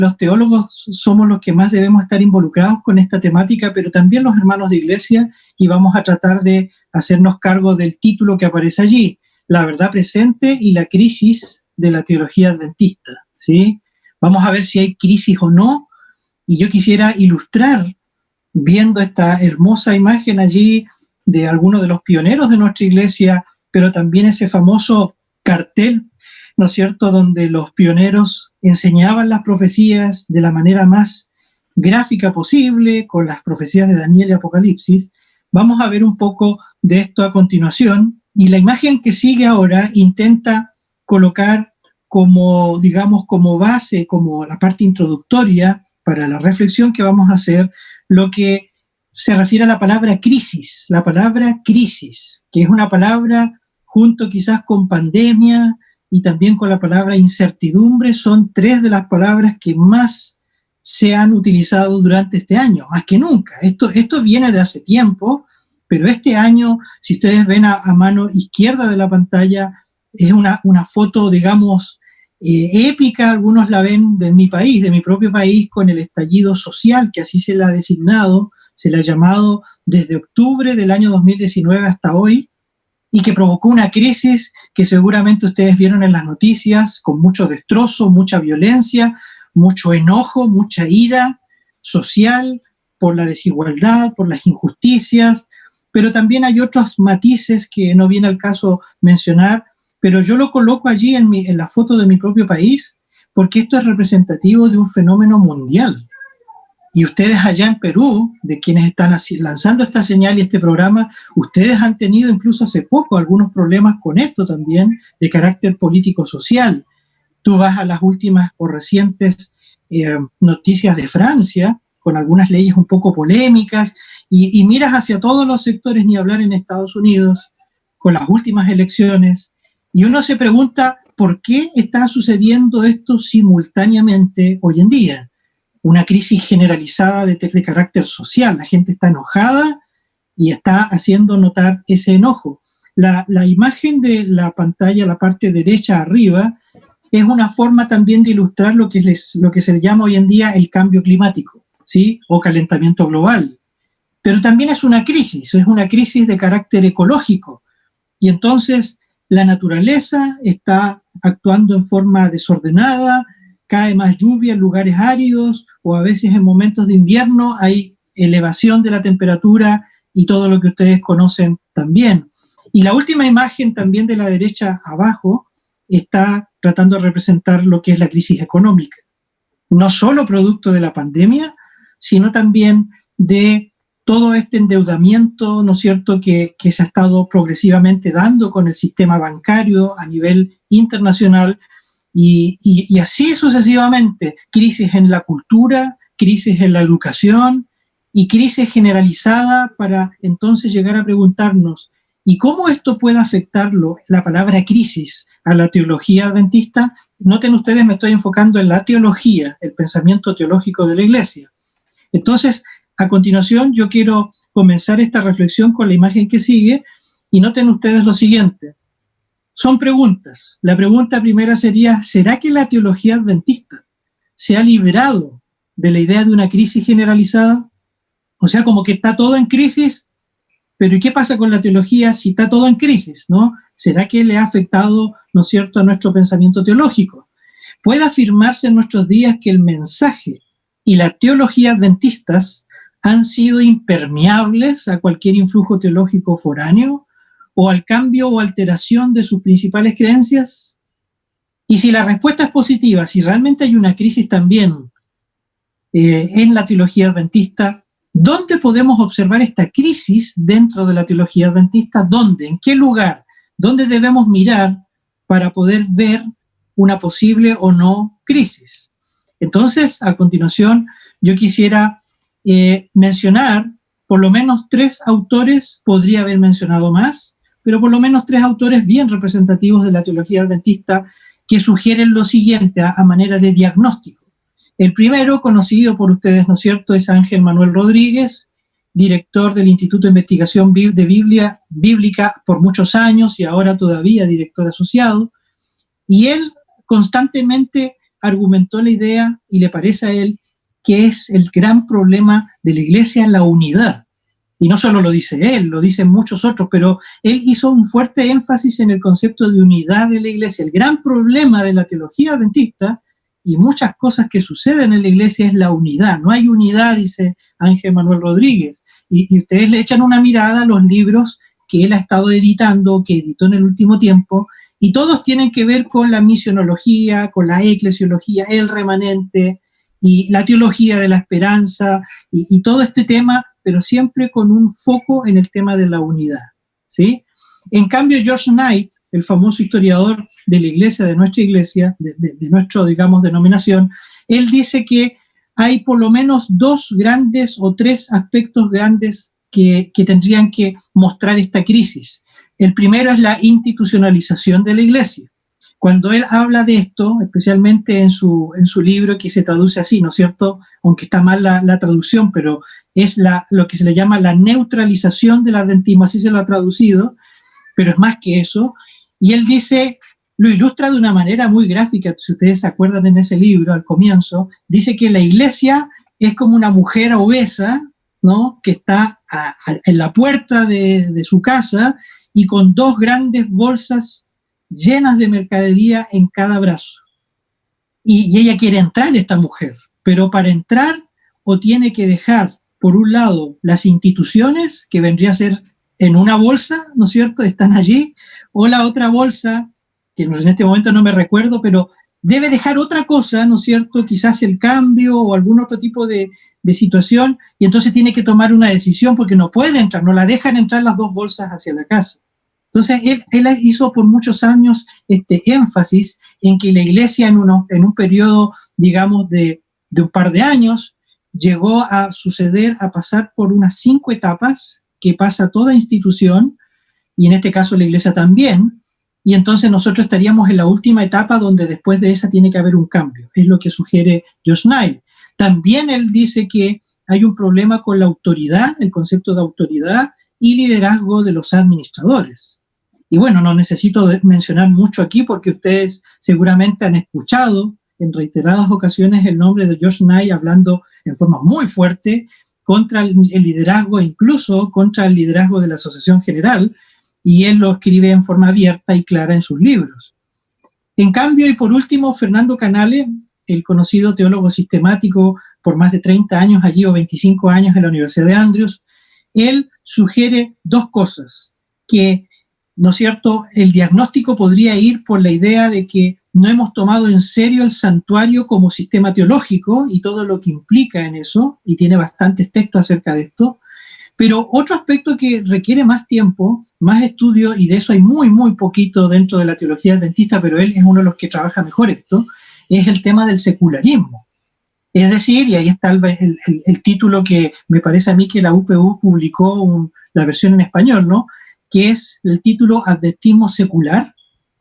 los teólogos somos los que más debemos estar involucrados con esta temática, pero también los hermanos de iglesia, y vamos a tratar de hacernos cargo del título que aparece allí, La verdad presente y la crisis de la teología adventista, ¿sí? Vamos a ver si hay crisis o no, y yo quisiera ilustrar, viendo esta hermosa imagen allí de algunos de los pioneros de nuestra iglesia, pero también ese famoso cartel, ¿no es cierto?, donde los pioneros enseñaban las profecías de la manera más gráfica posible, con las profecías de Daniel y Apocalipsis. Vamos a ver un poco de esto a continuación, y la imagen que sigue ahora intenta colocar como, digamos, como base, como la parte introductoria para la reflexión que vamos a hacer, lo que se refiere a la palabra crisis, que es una palabra junto quizás con pandemia y también con la palabra incertidumbre, son tres de las palabras que más se han utilizado durante este año, más que nunca. Esto viene de hace tiempo, pero este año, si ustedes ven a mano izquierda de la pantalla, es una foto, digamos, épica, algunos la ven de mi país, de mi propio país, con el estallido social, que así se le ha designado, se le ha llamado desde octubre del año 2019 hasta hoy, y que provocó una crisis que seguramente ustedes vieron en las noticias, con mucho destrozo, mucha violencia, mucho enojo, mucha ira social por la desigualdad, por las injusticias, pero también hay otros matices que no viene al caso mencionar, pero yo lo coloco allí en la foto de mi propio país, porque esto es representativo de un fenómeno mundial. Y ustedes allá en Perú, de quienes están lanzando esta señal y este programa, ustedes han tenido incluso hace poco algunos problemas con esto también, de carácter político-social. Tú vas a las últimas o recientes noticias de Francia, con algunas leyes un poco polémicas, y miras hacia todos los sectores, ni hablar en Estados Unidos, con las últimas elecciones, y uno se pregunta por qué está sucediendo esto simultáneamente hoy en día. Una crisis generalizada de carácter social, la gente está enojada y está haciendo notar ese enojo. La imagen de la pantalla, la parte derecha arriba, es una forma también de ilustrar lo que se le llama hoy en día el cambio climático, ¿sí? O calentamiento global. Pero también es una crisis de carácter ecológico. Y entonces la naturaleza está actuando en forma desordenada, cae más lluvia en lugares áridos, o a veces en momentos de invierno hay elevación de la temperatura y todo lo que ustedes conocen también. Y la última imagen también de la derecha abajo está tratando de representar lo que es la crisis económica. No solo producto de la pandemia, sino también de todo este endeudamiento, ¿no es cierto?, que se ha estado progresivamente dando con el sistema bancario a nivel internacional, y así sucesivamente, crisis en la cultura, crisis en la educación y crisis generalizada, para entonces llegar a preguntarnos, ¿y cómo esto puede afectarlo, la palabra crisis, a la teología adventista? Noten ustedes, me estoy enfocando en la teología, el pensamiento teológico de la iglesia. Entonces, a continuación, yo quiero comenzar esta reflexión con la imagen que sigue, y noten ustedes lo siguiente. Son preguntas. La pregunta primera sería, ¿será que la teología adventista se ha librado de la idea de una crisis generalizada? O sea, como que está todo en crisis, pero ¿y qué pasa con la teología si está todo en crisis, ¿no? ¿Será que le ha afectado, ¿no es cierto?, a nuestro pensamiento teológico? ¿Puede afirmarse en nuestros días que el mensaje y la teología adventistas han sido impermeables a cualquier influjo teológico foráneo o al cambio o alteración de sus principales creencias? Y si la respuesta es positiva, si realmente hay una crisis también en la teología adventista, ¿dónde podemos observar esta crisis dentro de la teología adventista? ¿Dónde? ¿En qué lugar? ¿Dónde debemos mirar para poder ver una posible o no crisis? Entonces, a continuación, yo quisiera mencionar por lo menos 3 autores, podría haber mencionado más, pero por lo menos 3 autores bien representativos de la teología adventista que sugieren lo siguiente a manera de diagnóstico. El primero, conocido por ustedes, ¿no es cierto?, es Ángel Manuel Rodríguez, director del Instituto de Investigación de Biblia Bíblica por muchos años y ahora todavía director asociado, y él constantemente argumentó la idea, y le parece a él, que es el gran problema de la Iglesia, la unidad. Y no solo lo dice él, lo dicen muchos otros, pero él hizo un fuerte énfasis en el concepto de unidad de la Iglesia. El gran problema de la teología adventista y muchas cosas que suceden en la Iglesia es la unidad. No hay unidad, dice Ángel Manuel Rodríguez. Y ustedes le echan una mirada a los libros que él ha estado editando, que editó en el último tiempo, y todos tienen que ver con la misionología, con la eclesiología, el remanente, y la teología de la esperanza, y todo este tema, pero siempre con un foco en el tema de la unidad, ¿sí? En cambio, George Knight, el famoso historiador de la iglesia, de nuestra iglesia, de nuestra, digamos, denominación, él dice que hay por lo menos dos grandes o tres aspectos grandes que tendrían que mostrar esta crisis. El primero es la institucionalización de la iglesia. Cuando él habla de esto, especialmente en su libro, que se traduce así, ¿no es cierto? Aunque está mal la traducción, pero es lo que se le llama la neutralización del adventismo, así se lo ha traducido, pero es más que eso. Y él dice, lo ilustra de una manera muy gráfica, si ustedes se acuerdan en ese libro, al comienzo, dice que la iglesia es como una mujer obesa, ¿no? Que está en la puerta de su casa y con dos grandes bolsas llenas de mercadería en cada brazo. Y ella quiere entrar, esta mujer, pero para entrar o tiene que dejar, por un lado, las instituciones, que vendría a ser en una bolsa, ¿no es cierto?, están allí, o la otra bolsa, que en este momento no me recuerdo, pero debe dejar otra cosa, ¿no es cierto?, quizás el cambio o algún otro tipo de situación, y entonces tiene que tomar una decisión porque no puede entrar, no la dejan entrar las dos bolsas hacia la casa. Entonces, él hizo por muchos años este énfasis en que la iglesia en un periodo, digamos, de un par de años, llegó a suceder, a pasar por unas 5 etapas que pasa toda institución, y en este caso la iglesia también, y entonces nosotros estaríamos en la última etapa donde después de esa tiene que haber un cambio. Es lo que sugiere George Knight. También él dice que hay un problema con la autoridad, el concepto de autoridad y liderazgo de los administradores. Y bueno, no necesito mencionar mucho aquí porque ustedes seguramente han escuchado en reiteradas ocasiones el nombre de George Knight hablando en forma muy fuerte contra el liderazgo e incluso contra el liderazgo de la Asociación General, y él lo escribe en forma abierta y clara en sus libros. En cambio, y por último, Fernando Canale, el conocido teólogo sistemático por más de 30 años allí o 25 años en la Universidad de Andrews, él sugiere dos cosas, que, ¿no es cierto?, el diagnóstico podría ir por la idea de que no hemos tomado en serio el santuario como sistema teológico y todo lo que implica en eso, y tiene bastantes textos acerca de esto, pero otro aspecto que requiere más tiempo, más estudio, y de eso hay muy, muy poquito dentro de la teología adventista, pero él es uno de los que trabaja mejor esto, es el tema del secularismo. Es decir, y ahí está el título que me parece a mí que la UPU publicó la versión en español, ¿no?, que es el título Adventismo secular,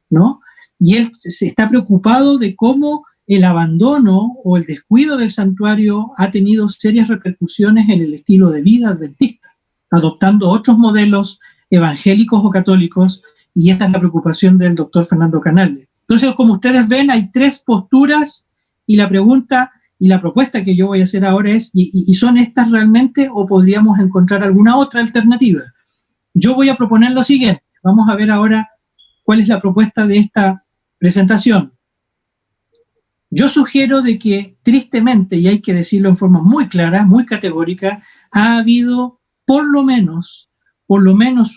¿no? Y él se está preocupado de cómo el abandono o el descuido del santuario ha tenido serias repercusiones en el estilo de vida adventista, adoptando otros modelos evangélicos o católicos, y esta es la preocupación del doctor Fernando Canale. Entonces, como ustedes ven, hay tres posturas, y la pregunta y la propuesta que yo voy a hacer ahora es, ¿y son estas realmente o podríamos encontrar alguna otra alternativa? Yo voy a proponer lo siguiente. Vamos a ver ahora cuál es la propuesta de esta presentación. Yo sugiero de que, tristemente, y hay que decirlo en forma muy clara, muy categórica, ha habido por lo menos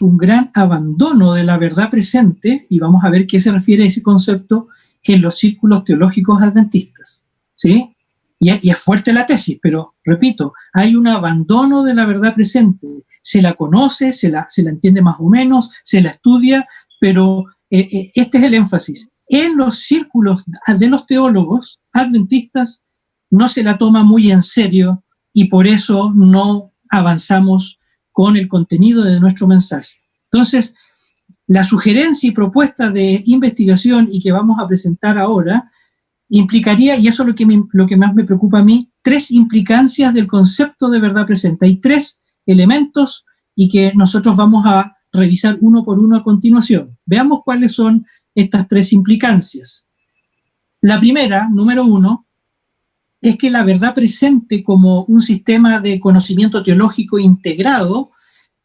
un gran abandono de la verdad presente, y vamos a ver qué se refiere a ese concepto en los círculos teológicos adventistas, ¿sí? Y es fuerte la tesis, pero repito, hay un abandono de la verdad presente. Se la conoce, se la entiende más o menos, se la estudia, pero este es el énfasis. En los círculos de los teólogos adventistas no se la toma muy en serio, y por eso no avanzamos con el contenido de nuestro mensaje. Entonces, la sugerencia y propuesta de investigación y que vamos a presentar ahora implicaría, y eso es lo que más me preocupa a mí, 3 implicancias del concepto de verdad presente. Hay 3 elementos y que nosotros vamos a revisar uno por uno a continuación. Veamos cuáles son estas 3 implicancias. La primera, número 1, es que la verdad presente como un sistema de conocimiento teológico integrado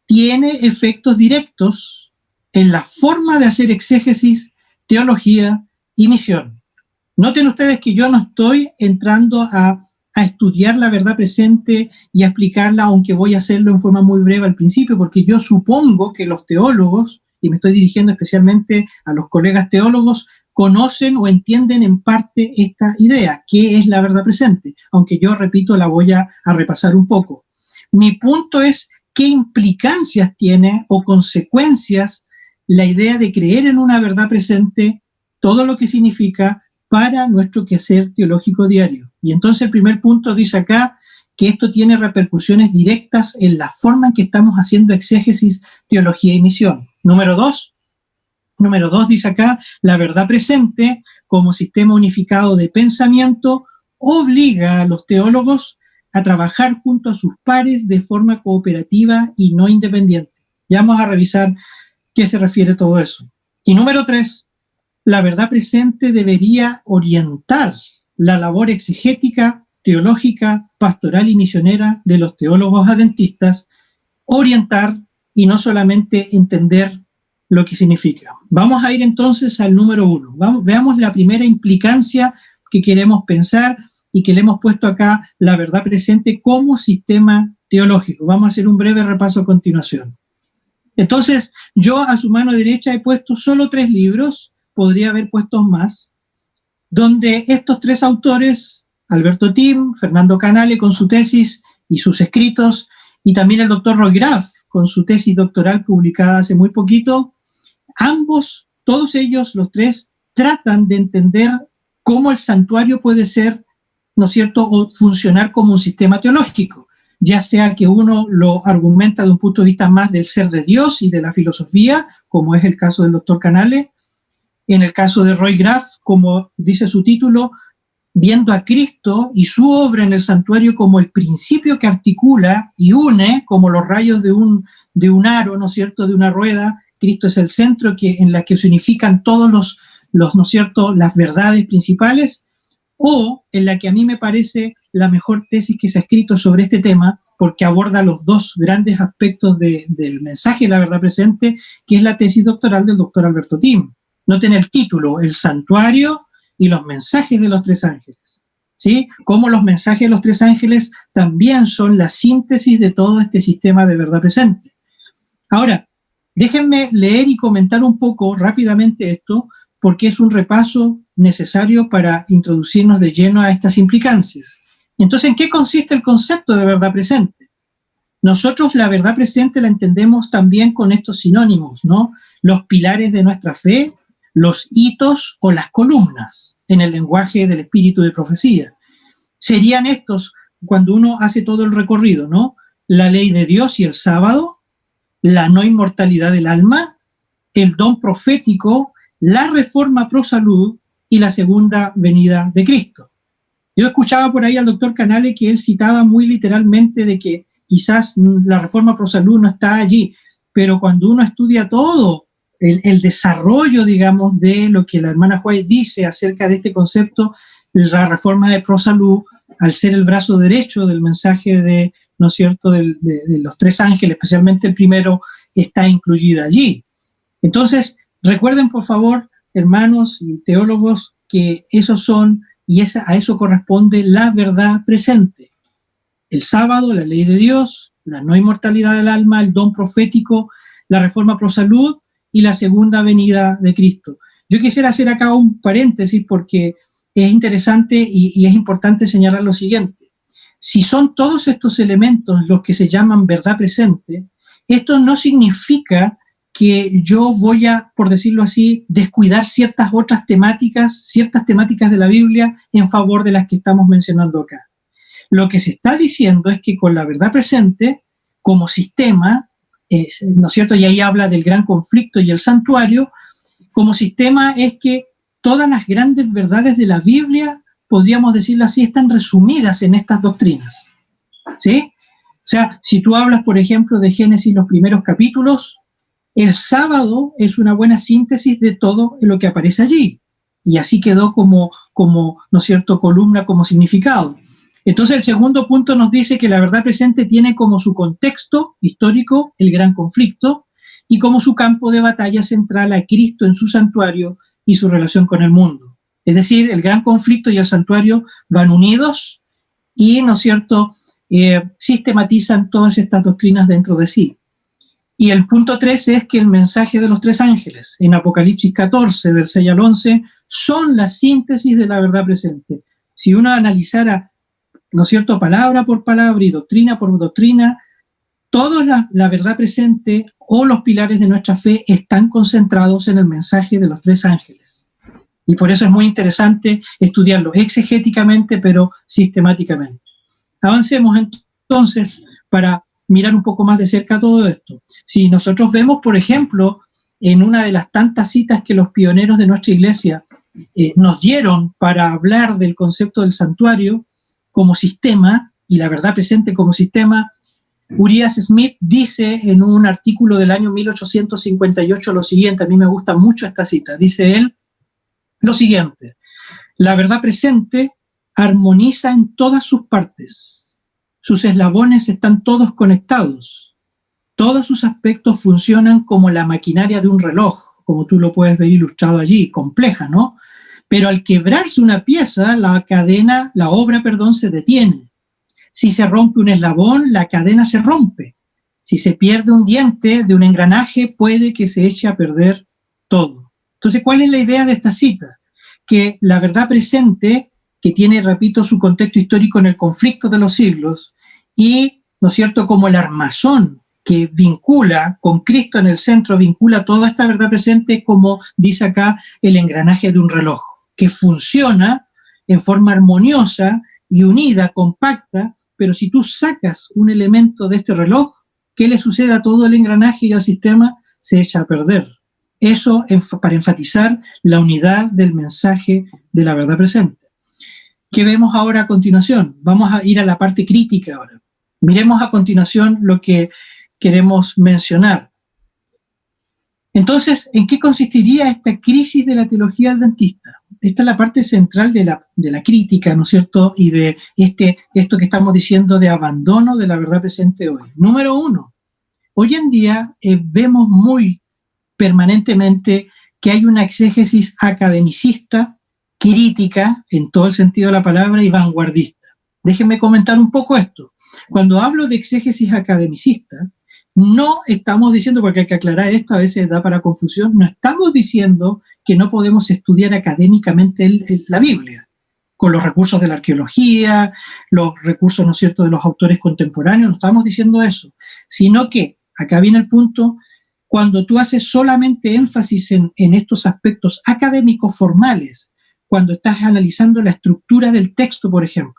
tiene efectos directos en la forma de hacer exégesis, teología y misión. Noten ustedes que yo no estoy entrando a estudiar la verdad presente y a explicarla, aunque voy a hacerlo en forma muy breve al principio, porque yo supongo que los teólogos, y me estoy dirigiendo especialmente a los colegas teólogos, conocen o entienden en parte esta idea, qué es la verdad presente, aunque yo, repito, la voy a repasar un poco. Mi punto es qué implicancias tiene o consecuencias la idea de creer en una verdad presente, todo lo que significa para nuestro quehacer teológico diario. Y entonces el primer punto dice acá que esto tiene repercusiones directas en la forma en que estamos haciendo exégesis, teología y misión. Número dos dice acá, la verdad presente como sistema unificado de pensamiento obliga a los teólogos a trabajar junto a sus pares de forma cooperativa y no independiente. Ya vamos a revisar qué se refiere todo eso. Y número 3, la verdad presente debería orientar la labor exegética, teológica, pastoral y misionera de los teólogos adventistas, orientar y no solamente entender lo que significa. Vamos a ir entonces al número 1. Veamos la primera implicancia que queremos pensar y que le hemos puesto acá, la verdad presente como sistema teológico. Vamos a hacer un breve repaso a continuación. Entonces, yo a su mano derecha he puesto solo 3 libros, podría haber puesto más, donde estos 3 autores, Alberto Tim, Fernando Canale con su tesis y sus escritos, y también el doctor Roy Graf con su tesis doctoral publicada hace muy poquito, ambos, todos ellos, los 3, tratan de entender cómo el santuario puede ser, ¿no es cierto?, o funcionar como un sistema teológico, ya sea que uno lo argumenta de un punto de vista más del ser de Dios y de la filosofía, como es el caso del doctor Canale, en el caso de Roy Graf, como dice su título, viendo a Cristo y su obra en el santuario como el principio que articula y une, como los rayos de un aro, ¿no es cierto?, de una rueda. Cristo es el centro en la que se unifican todos los ¿no es cierto?, las verdades principales, o en la que a mí me parece la mejor tesis que se ha escrito sobre este tema, porque aborda los 2 grandes aspectos del mensaje de la verdad presente, que es la tesis doctoral del doctor Alberto Tim. Noten el título, el santuario y los mensajes de los 3 ángeles. ¿Sí? Como los mensajes de los 3 ángeles también son la síntesis de todo este sistema de verdad presente. Ahora, déjenme leer y comentar un poco rápidamente esto, porque es un repaso necesario para introducirnos de lleno a estas implicancias. Entonces, ¿en qué consiste el concepto de verdad presente? Nosotros la verdad presente la entendemos también con estos sinónimos, ¿no? Los pilares de nuestra fe, los hitos o las columnas, en el lenguaje del espíritu de profecía. Serían estos cuando uno hace todo el recorrido, ¿no? La ley de Dios y el sábado, la no inmortalidad del alma, el don profético, la reforma pro salud y la segunda venida de Cristo. Yo escuchaba por ahí al doctor Canale que él citaba muy literalmente de que quizás la reforma pro salud no está allí, pero cuando uno estudia todo el desarrollo, digamos, de lo que la hermana White dice acerca de este concepto, la reforma de pro salud, al ser el brazo derecho del mensaje de, ¿no es cierto?, de los 3 ángeles, especialmente el primero, está incluida allí. Entonces, recuerden, por favor, hermanos y teólogos, que esos son, y a eso corresponde la verdad presente. El sábado, la ley de Dios, la no inmortalidad del alma, el don profético, la reforma pro salud y la segunda venida de Cristo. Yo quisiera hacer acá un paréntesis porque es interesante y es importante señalar lo siguiente. Si son todos estos elementos los que se llaman verdad presente, esto no significa que yo voy a, por decirlo así, descuidar ciertas temáticas de la Biblia en favor de las que estamos mencionando acá. Lo que se está diciendo es que con la verdad presente, como sistema, ¿no es cierto?, y ahí habla del gran conflicto y el santuario, como sistema es que todas las grandes verdades de la Biblia, podríamos decirlo así, están resumidas en estas doctrinas. ¿Sí? O sea, si tú hablas, por ejemplo, de Génesis, los primeros capítulos, el sábado es una buena síntesis de todo lo que aparece allí. y así quedó como, ¿no es cierto?, columna, como significado. Entonces el segundo punto nos dice que la verdad presente tiene como su contexto histórico el gran conflicto y como su campo de batalla central a Cristo en su santuario y su relación con el mundo. Es decir, el gran conflicto y el santuario van unidos y, ¿no es cierto?, sistematizan todas estas doctrinas dentro de sí. Y el punto 3 es que el mensaje de los tres ángeles en Apocalipsis 14, del 6 al 11, son la síntesis de la verdad presente. Si uno analizara, ¿no es cierto?, palabra por palabra y doctrina por doctrina, toda la verdad presente o los pilares de nuestra fe están concentrados en el mensaje de los tres ángeles. Y por eso es muy interesante estudiarlo exegéticamente, pero sistemáticamente. Avancemos entonces para mirar un poco más de cerca todo esto. Si nosotros vemos, por ejemplo, en una de las tantas citas que los pioneros de nuestra iglesia nos dieron para hablar del concepto del santuario como sistema y la verdad presente como sistema, Urias Smith dice en un artículo del año 1858 lo siguiente, a mí me gusta mucho esta cita, dice él lo siguiente: la verdad presente armoniza en todas sus partes, sus eslabones están todos conectados, todos sus aspectos funcionan como la maquinaria de un reloj, como tú lo puedes ver ilustrado allí, compleja, ¿no? Pero al quebrarse una pieza, la obra, se detiene. Si se rompe un eslabón, la cadena se rompe. Si se pierde un diente de un engranaje, puede que se eche a perder todo. Entonces, ¿cuál es la idea de esta cita? Que la verdad presente, que tiene, repito, su contexto histórico en el conflicto de los siglos, y, ¿no es cierto?, como el armazón que vincula con Cristo en el centro, vincula toda esta verdad presente, como dice acá, el engranaje de un reloj, que funciona en forma armoniosa y unida, compacta, pero si tú sacas un elemento de este reloj, ¿qué le sucede a todo el engranaje y al sistema? Se echa a perder. Eso para enfatizar la unidad del mensaje de la verdad presente. ¿Qué vemos ahora a continuación? Vamos a ir a la parte crítica ahora. Miremos a continuación lo que queremos mencionar. Entonces, ¿en qué consistiría esta crisis de la teología adventista? Esta es la parte central de la crítica, ¿no es cierto? Y de esto que estamos diciendo de abandono de la verdad presente hoy. Número 1, hoy en día vemos muy permanentemente que hay una exégesis academicista, crítica, en todo el sentido de la palabra, y vanguardista. Déjenme comentar un poco esto. Cuando hablo de exégesis academicista, no estamos diciendo, porque hay que aclarar esto, a veces da para confusión, no estamos diciendo que no podemos estudiar académicamente la Biblia, con los recursos de la arqueología, los recursos, ¿no es cierto?, de los autores contemporáneos, no estamos diciendo eso, sino que, acá viene el punto, cuando tú haces solamente énfasis en estos aspectos académicos formales, cuando estás analizando la estructura del texto, por ejemplo,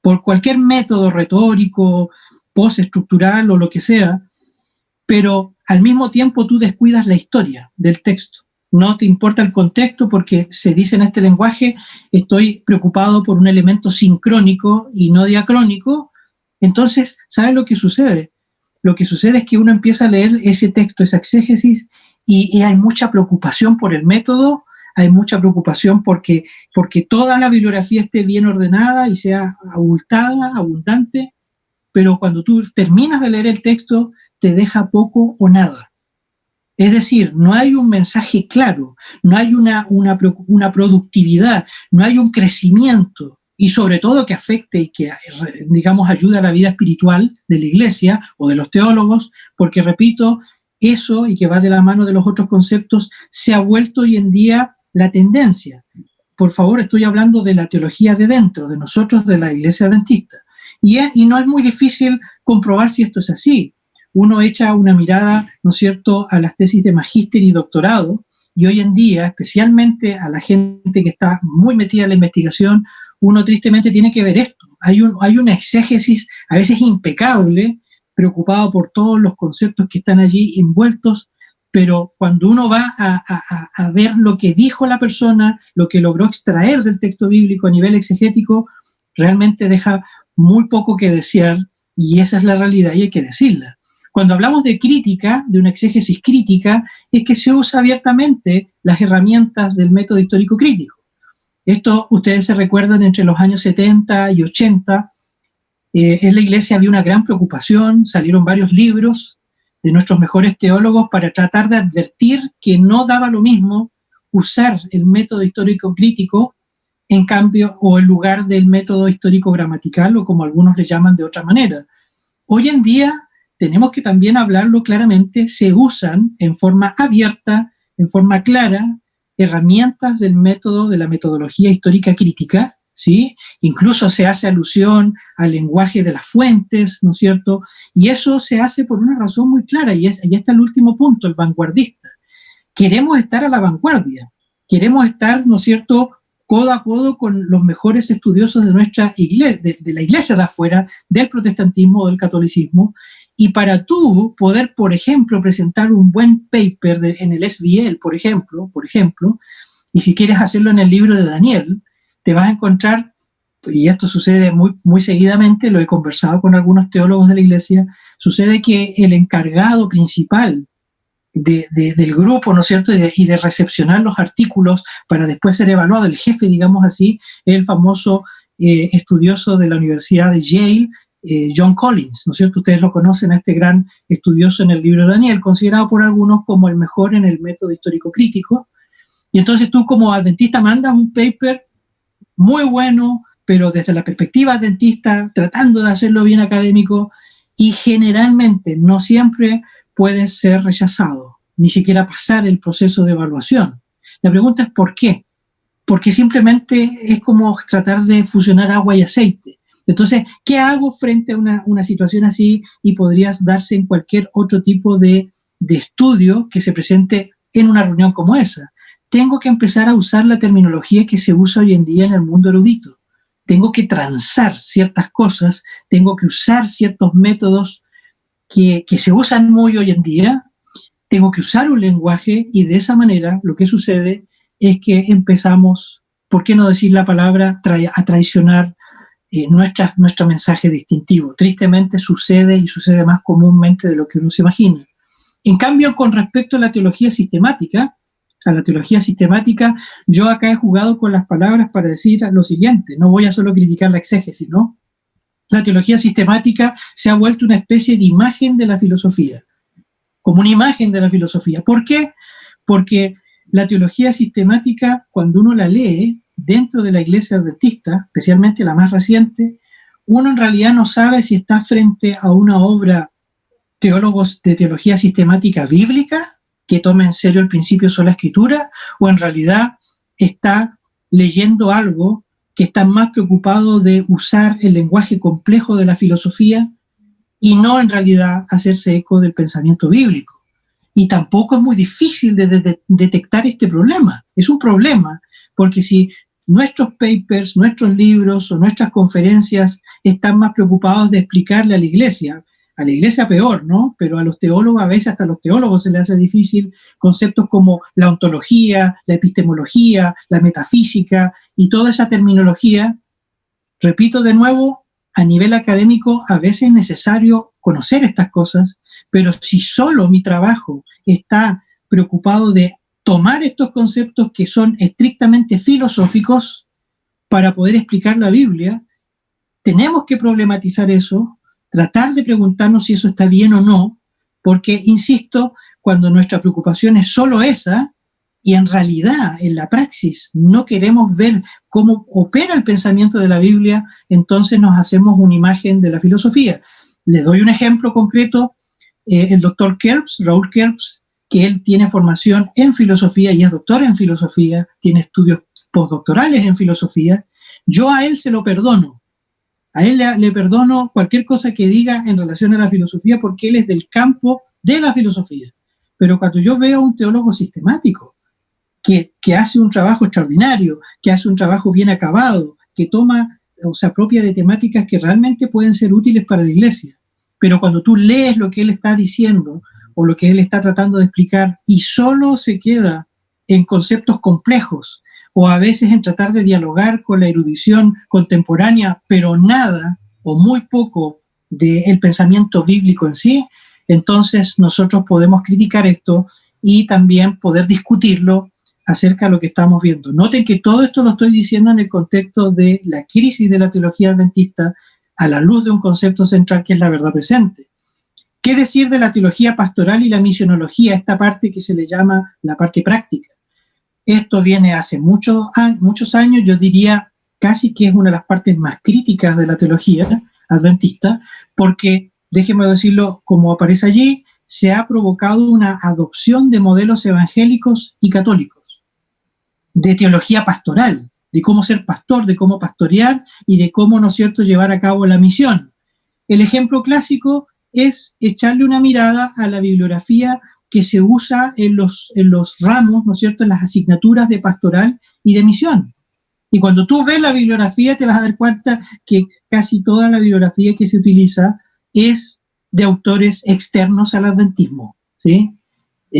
por cualquier método retórico, postestructural o lo que sea, pero al mismo tiempo tú descuidas la historia del texto. No te importa el contexto porque se dice en este lenguaje, estoy preocupado por un elemento sincrónico y no diacrónico. Entonces, ¿sabes lo que sucede? Lo que sucede es que uno empieza a leer ese texto, esa exégesis, y hay mucha preocupación por el método, hay mucha preocupación porque toda la bibliografía esté bien ordenada y sea abultada, abundante, pero cuando tú terminas de leer el texto, te deja poco o nada. Es decir, no hay un mensaje claro, no hay una productividad, no hay un crecimiento, y sobre todo que afecte y que, digamos, ayude a la vida espiritual de la iglesia o de los teólogos, porque, repito, eso, y que va de la mano de los otros conceptos, se ha vuelto hoy en día la tendencia. Por favor, estoy hablando de la teología de dentro, de nosotros, de la iglesia adventista. Y no es muy difícil comprobar si esto es así. Uno echa una mirada, ¿no es cierto?, a las tesis de magíster y doctorado, y hoy en día, especialmente a la gente que está muy metida en la investigación, uno tristemente tiene que ver esto. Hay una exégesis a veces impecable, preocupado por todos los conceptos que están allí envueltos, pero cuando uno va a ver lo que dijo la persona, lo que logró extraer del texto bíblico a nivel exegético, realmente deja muy poco que desear, y esa es la realidad y hay que decirla. Cuando hablamos de crítica, de una exégesis crítica, es que se usa abiertamente las herramientas del método histórico crítico. Esto ustedes se recuerdan entre los años 70 y 80, en la Iglesia había una gran preocupación, salieron varios libros de nuestros mejores teólogos para tratar de advertir que no daba lo mismo usar el método histórico crítico en cambio o en lugar del método histórico gramatical o como algunos le llaman de otra manera. Hoy en día tenemos que también hablarlo claramente, se usan en forma abierta, en forma clara, herramientas del método de la metodología histórica crítica, ¿sí? Incluso se hace alusión al lenguaje de las fuentes, ¿no es cierto? Y eso se hace por una razón muy clara, y ahí está el último punto, el vanguardista. Queremos estar a la vanguardia, queremos estar, ¿no es cierto?, codo a codo con los mejores estudiosos de nuestra iglesia, de la iglesia de afuera, del protestantismo o del catolicismo, y para tú poder, por ejemplo, presentar un buen paper en el SBL, por ejemplo, y si quieres hacerlo en el libro de Daniel, te vas a encontrar, y esto sucede muy, muy seguidamente, lo he conversado con algunos teólogos de la iglesia, sucede que el encargado principal del grupo, ¿no es cierto?, y de recepcionar los artículos para después ser evaluado, el jefe, digamos así, es el famoso estudioso de la Universidad de Yale, John Collins, ¿no es cierto? Ustedes lo conocen, a este gran estudioso en el libro de Daniel, considerado por algunos como el mejor en el método histórico crítico. Y entonces tú como adventista mandas un paper muy bueno, pero desde la perspectiva adventista, tratando de hacerlo bien académico, y generalmente, no siempre, puede ser rechazado, ni siquiera pasar el proceso de evaluación. La pregunta es ¿por qué? Porque simplemente es como tratar de fusionar agua y aceite. Entonces, ¿qué hago frente a una situación así? Y podrías darse en cualquier otro tipo de estudio que se presente en una reunión como esa. Tengo que empezar a usar la terminología que se usa hoy en día en el mundo erudito. Tengo que transar ciertas cosas, tengo que usar ciertos métodos que se usan muy hoy en día, tengo que usar un lenguaje y de esa manera lo que sucede es que empezamos, ¿por qué no decir la palabra?, a traicionar nuestro mensaje distintivo. Tristemente sucede y sucede más comúnmente de lo que uno se imagina. En cambio, con respecto a la teología sistemática, yo acá he jugado con las palabras para decir lo siguiente, no voy a solo criticar la exégesis, ¿no? La teología sistemática se ha vuelto una especie de imagen de la filosofía, como una imagen de la filosofía. ¿Por qué? Porque la teología sistemática, cuando uno la lee dentro de la iglesia adventista, especialmente la más reciente, uno en realidad no sabe si está frente a una obra teólogos de teología sistemática bíblica, que toma en serio el principio sola escritura, o en realidad está leyendo algo que está más preocupado de usar el lenguaje complejo de la filosofía y no en realidad hacerse eco del pensamiento bíblico. Y tampoco es muy difícil de detectar este problema. Es un problema, porque si nuestros papers, nuestros libros o nuestras conferencias están más preocupados de explicarle a la iglesia peor, ¿no? Pero a los teólogos, a veces hasta a los teólogos se les hace difícil conceptos como la ontología, la epistemología, la metafísica y toda esa terminología. Repito de nuevo, a nivel académico a veces es necesario conocer estas cosas, pero si solo mi trabajo está preocupado de tomar estos conceptos que son estrictamente filosóficos para poder explicar la Biblia, tenemos que problematizar eso, tratar de preguntarnos si eso está bien o no, porque, insisto, cuando nuestra preocupación es solo esa, y en realidad, en la praxis, no queremos ver cómo opera el pensamiento de la Biblia, entonces nos hacemos una imagen de la filosofía. Les doy un ejemplo concreto, el doctor Kerbs, Raúl Kerbs, que él tiene formación en filosofía y es doctor en filosofía, tiene estudios postdoctorales en filosofía, yo a él se lo perdono. A él le perdono cualquier cosa que diga en relación a la filosofía porque él es del campo de la filosofía. Pero cuando yo veo a un teólogo sistemático que hace un trabajo extraordinario, que hace un trabajo bien acabado, que toma o se apropia de temáticas que realmente pueden ser útiles para la iglesia, pero cuando tú lees lo que él está diciendo o lo que él está tratando de explicar y solo se queda en conceptos complejos, o a veces en tratar de dialogar con la erudición contemporánea, pero nada o muy poco del pensamiento bíblico en sí, entonces nosotros podemos criticar esto y también poder discutirlo acerca de lo que estamos viendo. Noten que todo esto lo estoy diciendo en el contexto de la crisis de la teología adventista a la luz de un concepto central que es la verdad presente. ¿Qué decir de la teología pastoral y la misionología, esta parte que se le llama la parte práctica? Esto viene hace muchos años, yo diría casi que es una de las partes más críticas de la teología adventista, porque, déjenme decirlo como aparece allí, se ha provocado una adopción de modelos evangélicos y católicos, de teología pastoral, de cómo ser pastor, de cómo pastorear y de cómo, ¿no es cierto?, llevar a cabo la misión. El ejemplo clásico es echarle una mirada a la bibliografía que se usa en los ramos, ¿no es cierto?, en las asignaturas de pastoral y de misión. Y cuando tú ves la bibliografía te vas a dar cuenta que casi toda la bibliografía que se utiliza es de autores externos al adventismo, ¿sí?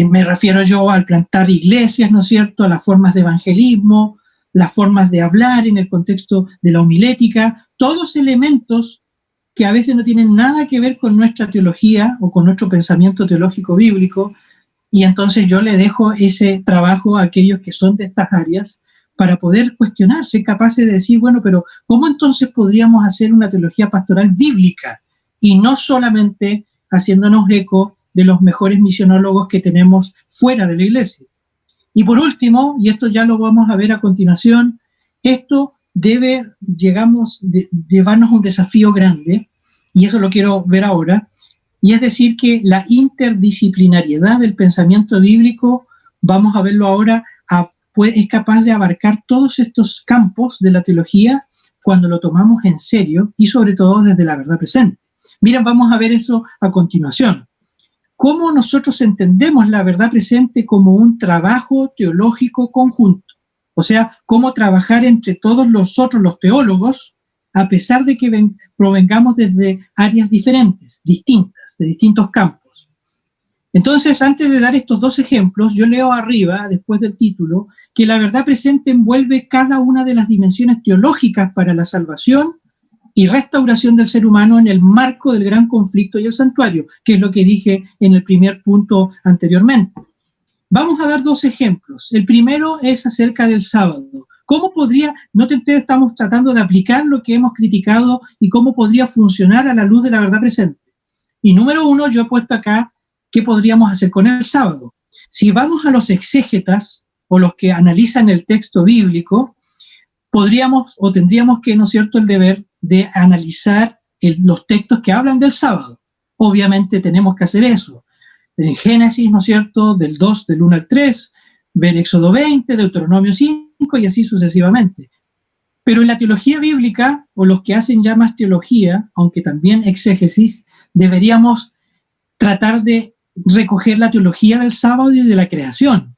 Me refiero yo al plantar iglesias, ¿no es cierto?, a las formas de evangelismo, las formas de hablar en el contexto de la homilética, todos elementos que a veces no tienen nada que ver con nuestra teología o con nuestro pensamiento teológico bíblico, y entonces yo le dejo ese trabajo a aquellos que son de estas áreas para poder cuestionarse, capaces de decir, bueno, pero ¿cómo entonces podríamos hacer una teología pastoral bíblica? Y no solamente haciéndonos eco de los mejores misionólogos que tenemos fuera de la iglesia. Y por último, y esto ya lo vamos a ver a continuación, esto debe, llevarnos a un desafío grande, y eso lo quiero ver ahora, y es decir que la interdisciplinariedad del pensamiento bíblico, vamos a verlo ahora, es capaz de abarcar todos estos campos de la teología cuando lo tomamos en serio y sobre todo desde la verdad presente. Miren, vamos a ver eso a continuación. ¿Cómo nosotros entendemos la verdad presente como un trabajo teológico conjunto? O sea, cómo trabajar entre todos nosotros los teólogos, a pesar de que provengamos desde áreas diferentes, distintas, de distintos campos. Entonces, antes de dar estos dos ejemplos, yo leo arriba, después del título, que la verdad presente envuelve cada una de las dimensiones teológicas para la salvación y restauración del ser humano en el marco del gran conflicto y el santuario, que es lo que dije en el primer punto anteriormente. Vamos a dar dos ejemplos. El primero es acerca del sábado. ¿Cómo podría, noten ustedes, estamos tratando de aplicar lo que hemos criticado y cómo podría funcionar a la luz de la verdad presente? Y número uno, yo he puesto acá qué podríamos hacer con el sábado. Si vamos a los exégetas o los que analizan el texto bíblico, podríamos o tendríamos que, ¿no es cierto?, el deber de analizar los textos que hablan del sábado. Obviamente tenemos que hacer eso. En Génesis, ¿no es cierto?, del 1 al 3, ver Éxodo 20, Deuteronomio 5 y así sucesivamente. Pero en la teología bíblica, o los que hacen ya más teología, aunque también exégesis, deberíamos tratar de recoger la teología del sábado y de la creación.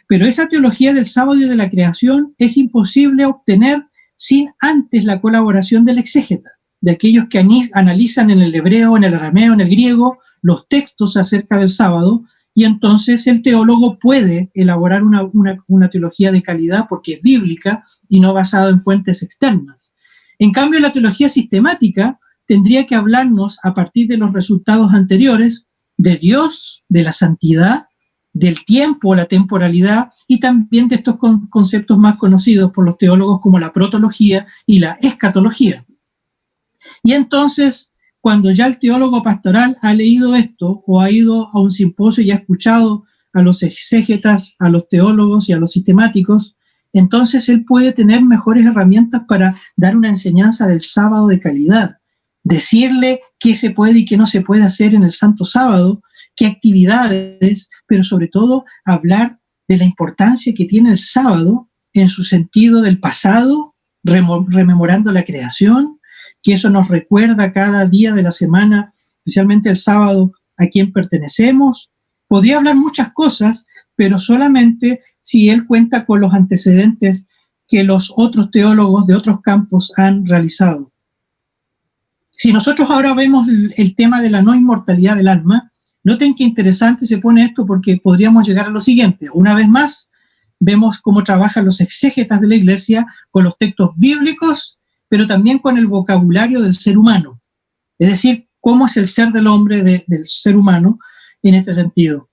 Pero esa teología del sábado y de la creación es imposible obtener sin antes la colaboración del exégeta, de aquellos que analizan en el hebreo, en el arameo, en el griego, los textos acerca del sábado, y entonces el teólogo puede elaborar una teología de calidad porque es bíblica y no basada en fuentes externas. En cambio, la teología sistemática tendría que hablarnos a partir de los resultados anteriores de Dios, de la santidad, del tiempo, la temporalidad y también de estos conceptos más conocidos por los teólogos como la protología y la escatología. Y entonces, cuando ya el teólogo pastoral ha leído esto o ha ido a un simposio y ha escuchado a los exégetas, a los teólogos y a los sistemáticos, entonces él puede tener mejores herramientas para dar una enseñanza del sábado de calidad, decirle qué se puede y qué no se puede hacer en el Santo Sábado, qué actividades, pero sobre todo hablar de la importancia que tiene el sábado en su sentido del pasado, rememorando la creación, que eso nos recuerda cada día de la semana, especialmente el sábado, a quién pertenecemos. Podría hablar muchas cosas, pero solamente si él cuenta con los antecedentes que los otros teólogos de otros campos han realizado. Si nosotros ahora vemos el tema de la no inmortalidad del alma, noten qué interesante se pone esto porque podríamos llegar a lo siguiente. Una vez más, vemos cómo trabajan los exégetas de la iglesia con los textos bíblicos, pero también con el vocabulario del ser humano. Es decir, cómo es el ser del hombre, del ser humano, en este sentido.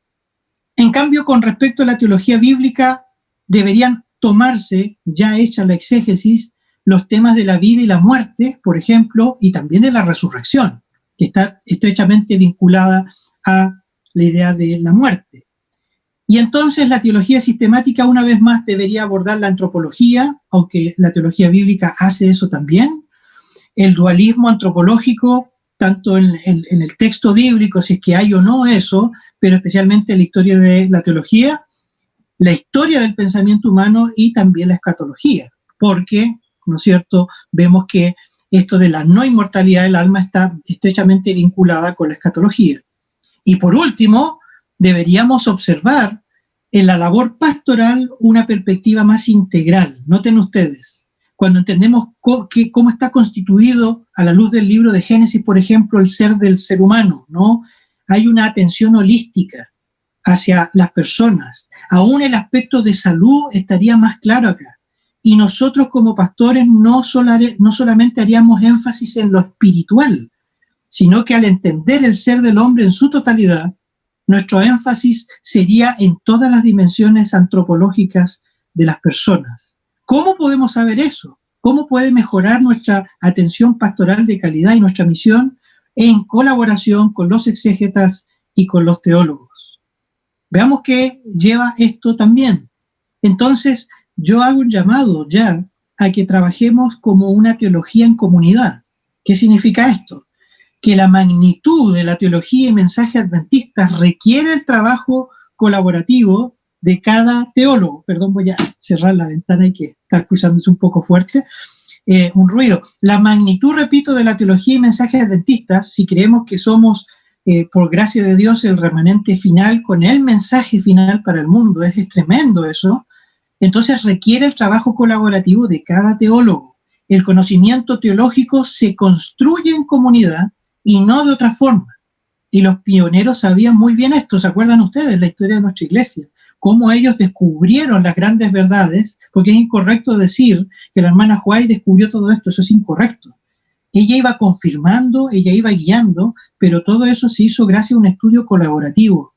En cambio, con respecto a la teología bíblica, deberían tomarse, ya hecha la exégesis, los temas de la vida y la muerte, por ejemplo, y también de la resurrección, que está estrechamente vinculada a la idea de la muerte. Y entonces la teología sistemática, una vez más, debería abordar la antropología, aunque la teología bíblica hace eso también, el dualismo antropológico, tanto en el texto bíblico, si es que hay o no eso, pero especialmente en la historia de la teología, la historia del pensamiento humano y también la escatología, porque, ¿no es cierto?, vemos que esto de la no inmortalidad del alma está estrechamente vinculada con la escatología. Y por último, deberíamos observar en la labor pastoral una perspectiva más integral. Noten ustedes, cuando entendemos cómo está constituido a la luz del libro de Génesis, por ejemplo, el ser del ser humano, ¿no? Hay una atención holística hacia las personas. Aún el aspecto de salud estaría más claro acá. Y nosotros como pastores no solamente haríamos énfasis en lo espiritual, sino que al entender el ser del hombre en su totalidad, nuestro énfasis sería en todas las dimensiones antropológicas de las personas. ¿Cómo podemos saber eso? ¿Cómo puede mejorar nuestra atención pastoral de calidad y nuestra misión en colaboración con los exégetas y con los teólogos? Veamos qué lleva esto también. Entonces, yo hago un llamado ya a que trabajemos como una teología en comunidad. ¿Qué significa esto? Que la magnitud de la teología y mensaje adventistas requiere el trabajo colaborativo de cada teólogo. Perdón, voy a cerrar la ventana y que está escuchándose un poco fuerte, un ruido. La magnitud, repito, de la teología y mensaje adventistas, si creemos que somos, por gracia de Dios, el remanente final con el mensaje final para el mundo, es tremendo eso, entonces requiere el trabajo colaborativo de cada teólogo. El conocimiento teológico se construye en comunidad y no de otra forma. Y los pioneros sabían muy bien esto. ¿Se acuerdan ustedes la historia de nuestra iglesia? Cómo ellos descubrieron las grandes verdades, porque es incorrecto decir que la hermana White descubrió todo esto, eso es incorrecto. Ella iba confirmando, ella iba guiando, pero todo eso se hizo gracias a un estudio colaborativo.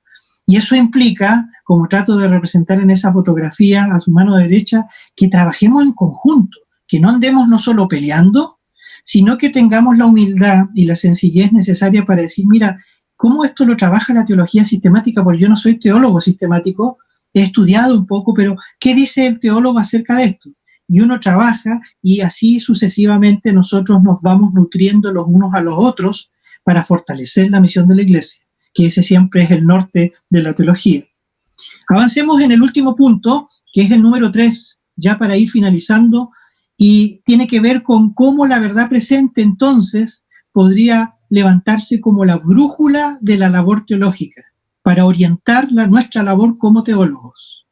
Y eso implica, como trato de representar en esa fotografía a su mano derecha, que trabajemos en conjunto, que no andemos no solo peleando, sino que tengamos la humildad y la sencillez necesaria para decir, mira, ¿cómo esto lo trabaja la teología sistemática? Porque yo no soy teólogo sistemático, he estudiado un poco, pero ¿qué dice el teólogo acerca de esto? Y uno trabaja y así sucesivamente nosotros nos vamos nutriendo los unos a los otros para fortalecer la misión de la iglesia, que ese siempre es el norte de la teología. Avancemos en el último punto, que es el número 3, ya para ir finalizando, y tiene que ver con cómo la verdad presente entonces podría levantarse como la brújula de la labor teológica para orientar nuestra labor como teólogos.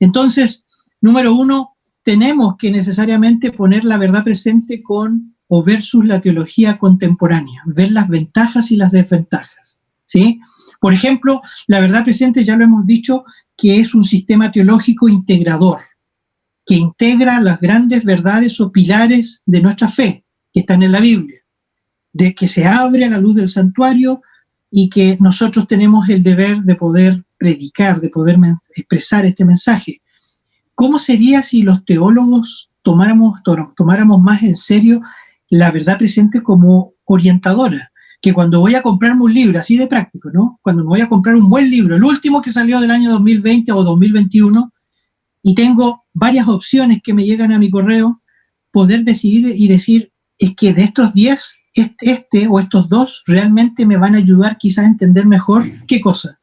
Entonces, número 1, tenemos que necesariamente poner la verdad presente con o versus la teología contemporánea, ver las ventajas y las desventajas, ¿sí? Por ejemplo, la verdad presente, ya lo hemos dicho, que es un sistema teológico integrador, que integra las grandes verdades o pilares de nuestra fe, que están en la Biblia, de que se abre a la luz del santuario y que nosotros tenemos el deber de poder predicar, de poder expresar este mensaje. ¿Cómo sería si los teólogos tomáramos más en serio la verdad presente como orientadora? Que cuando voy a comprarme un libro, así de práctico, ¿no? Cuando me voy a comprar un buen libro, el último que salió del año 2020 o 2021, y tengo varias opciones que me llegan a mi correo, poder decidir y decir, es que de estos 10, este o estos 2 realmente me van a ayudar quizás a entender mejor, ¿qué cosa?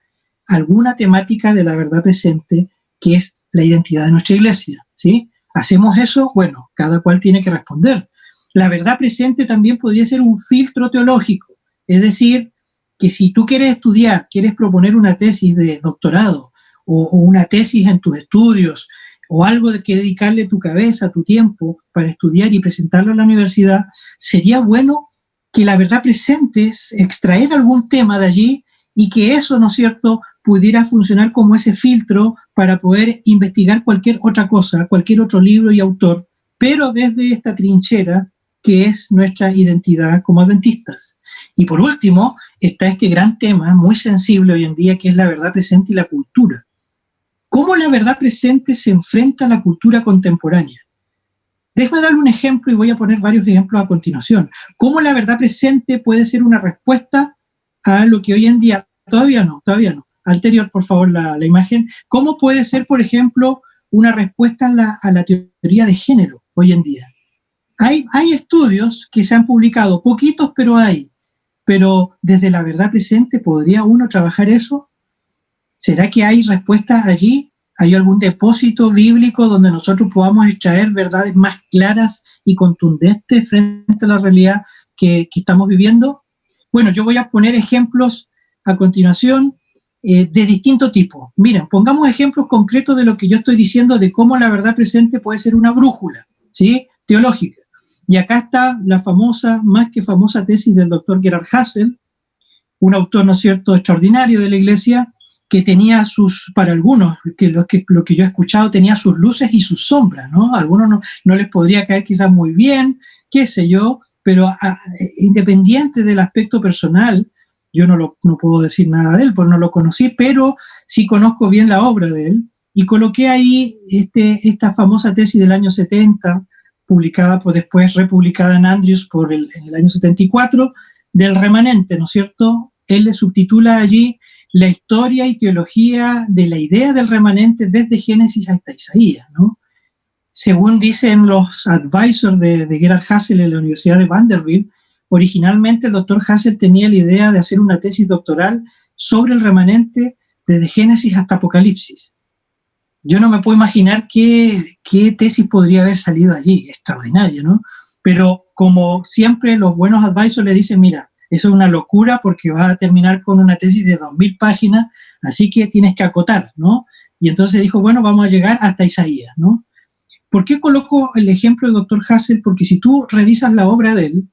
Alguna temática de la verdad presente, que es la identidad de nuestra iglesia, ¿sí? ¿Hacemos eso? Bueno, cada cual tiene que responder. La verdad presente también podría ser un filtro teológico, es decir, que si tú quieres estudiar, quieres proponer una tesis de doctorado o una tesis en tus estudios o algo de que dedicarle tu cabeza, tu tiempo para estudiar y presentarlo a la universidad, sería bueno que la verdad presente es extraer algún tema de allí y que eso, ¿no es cierto?, pudiera funcionar como ese filtro para poder investigar cualquier otra cosa, cualquier otro libro y autor, pero desde esta trinchera que es nuestra identidad como adventistas. Y por último, está este gran tema muy sensible hoy en día, que es la verdad presente y la cultura. ¿Cómo la verdad presente se enfrenta a la cultura contemporánea? Déjame darle un ejemplo y voy a poner varios ejemplos a continuación. ¿Cómo la verdad presente puede ser una respuesta a lo que hoy en día, todavía no, anterior por favor la imagen, cómo puede ser, por ejemplo, una respuesta a la teoría de género hoy en día? Hay estudios que se han publicado, poquitos, pero hay. Pero desde la verdad presente, ¿podría uno trabajar eso? ¿Será que hay respuestas allí? ¿Hay algún depósito bíblico donde nosotros podamos extraer verdades más claras y contundentes frente a la realidad que estamos viviendo? Bueno, yo voy a poner ejemplos a continuación de distinto tipo. Miren, pongamos ejemplos concretos de lo que yo estoy diciendo, de cómo la verdad presente puede ser una brújula, ¿sí?, teológica. Y acá está la famosa, más que famosa tesis del doctor Gerhard Hassel, un autor, ¿no es cierto?, extraordinario de la Iglesia, que tenía para algunos, lo que yo he escuchado, tenía sus luces y sus sombras, ¿no? A algunos no les podría caer quizás muy bien, qué sé yo, pero independiente del aspecto personal, yo no puedo decir nada de él, porque no lo conocí, pero sí conozco bien la obra de él, y coloqué ahí esta famosa tesis del año 70, publicada, pues después republicada en Andrews en el año 74, del remanente, ¿no es cierto? Él le subtitula allí la historia y teología de la idea del remanente desde Génesis hasta Isaías, ¿no? Según dicen los advisors de Gerhard Hassel en la Universidad de Vanderbilt, originalmente el doctor Hassel tenía la idea de hacer una tesis doctoral sobre el remanente desde Génesis hasta Apocalipsis. Yo no me puedo imaginar qué tesis podría haber salido allí, extraordinaria, ¿no? Pero como siempre los buenos advisors le dicen, mira, eso es una locura porque vas a terminar con una tesis de 2000 páginas, así que tienes que acotar, ¿no? Y entonces dijo, bueno, vamos a llegar hasta Isaías, ¿no? ¿Por qué coloco el ejemplo del doctor Hassel? Porque si tú revisas la obra de él,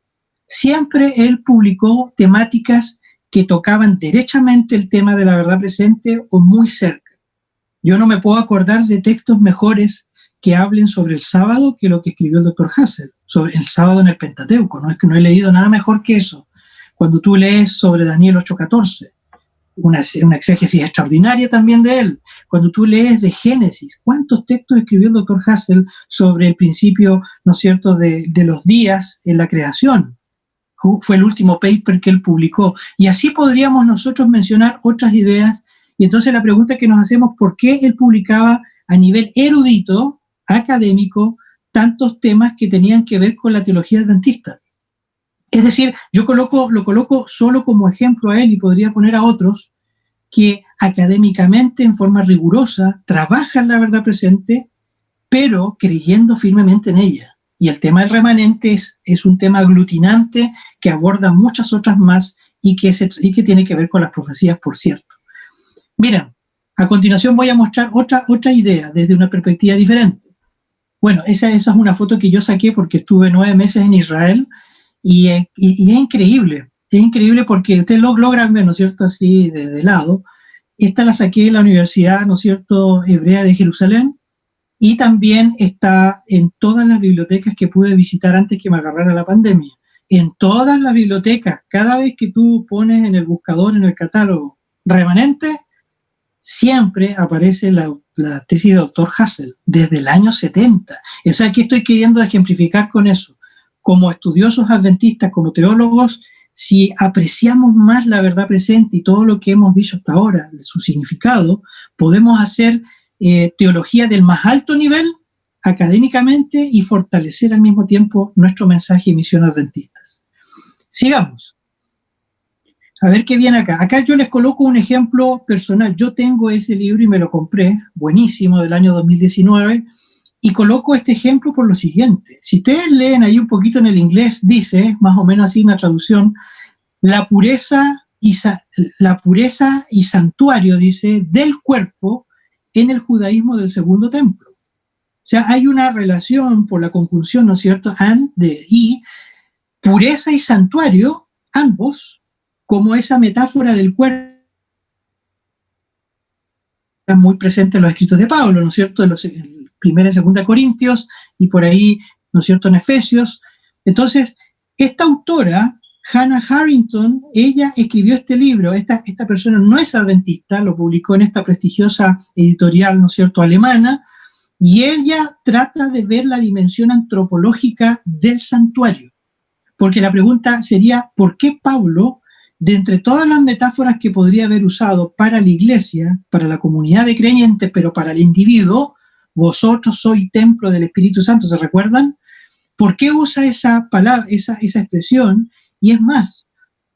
siempre él publicó temáticas que tocaban derechamente el tema de la verdad presente o muy cerca. Yo no me puedo acordar de textos mejores que hablen sobre el sábado que lo que escribió el doctor Hassel, sobre el sábado en el Pentateuco. No es que no he leído nada mejor que eso. Cuando tú lees sobre Daniel 8:14, una exégesis extraordinaria también de él. Cuando tú lees de Génesis, ¿cuántos textos escribió el doctor Hassel sobre el principio, ¿no es cierto?, de los días en la creación? Fue el último paper que él publicó. Y así podríamos nosotros mencionar otras ideas. Y entonces la pregunta que nos hacemos, ¿por qué él publicaba a nivel erudito, académico, tantos temas que tenían que ver con la teología adventista? Es decir, yo lo coloco solo como ejemplo a él y podría poner a otros que académicamente, en forma rigurosa, trabajan la verdad presente, pero creyendo firmemente en ella. Y el tema del remanente es un tema aglutinante que aborda muchas otras más y que tiene que ver con las profecías, por cierto. Miren, a continuación voy a mostrar otra idea desde una perspectiva diferente. Bueno, esa es una foto que yo saqué porque estuve 9 meses en Israel. Y es increíble porque ustedes lo logran ver, ¿no es cierto?, así de lado. Esta la saqué de la Universidad, ¿no es cierto?, Hebrea de Jerusalén, y también está en todas las bibliotecas que pude visitar antes que me agarrara la pandemia. En todas las bibliotecas, cada vez que tú pones en el buscador, en el catálogo, remanente, siempre aparece la tesis de doctor Hassel, desde el año 70. O sea, aquí estoy queriendo ejemplificar con eso. Como estudiosos adventistas, como teólogos, si apreciamos más la verdad presente y todo lo que hemos dicho hasta ahora, su significado, podemos hacer teología del más alto nivel académicamente y fortalecer al mismo tiempo nuestro mensaje y misión adventistas. Sigamos. A ver qué viene acá. Acá yo les coloco un ejemplo personal. Yo tengo ese libro y me lo compré, buenísimo, del año 2019, y coloco este ejemplo por lo siguiente. Si ustedes leen ahí un poquito en el inglés, dice, más o menos así una traducción, la pureza y santuario, dice, del cuerpo en el judaísmo del segundo templo. O sea, hay una relación por la conjunción, ¿no es cierto?, y pureza y santuario, ambos, como esa metáfora del cuerpo muy presente en los escritos de Pablo, ¿no es cierto?, en los 1 y 2 Corintios, y por ahí, ¿no es cierto?, en Efesios. Entonces, esta autora, Hannah Harrington, ella escribió este libro, esta persona no es adventista, lo publicó en esta prestigiosa editorial, ¿no es cierto?, alemana, y ella trata de ver la dimensión antropológica del santuario. Porque la pregunta sería, ¿por qué Pablo, de entre todas las metáforas que podría haber usado para la iglesia, para la comunidad de creyentes, pero para el individuo, vosotros sois templo del Espíritu Santo, ¿se recuerdan? ¿Por qué usa esa palabra, esa expresión? Y es más,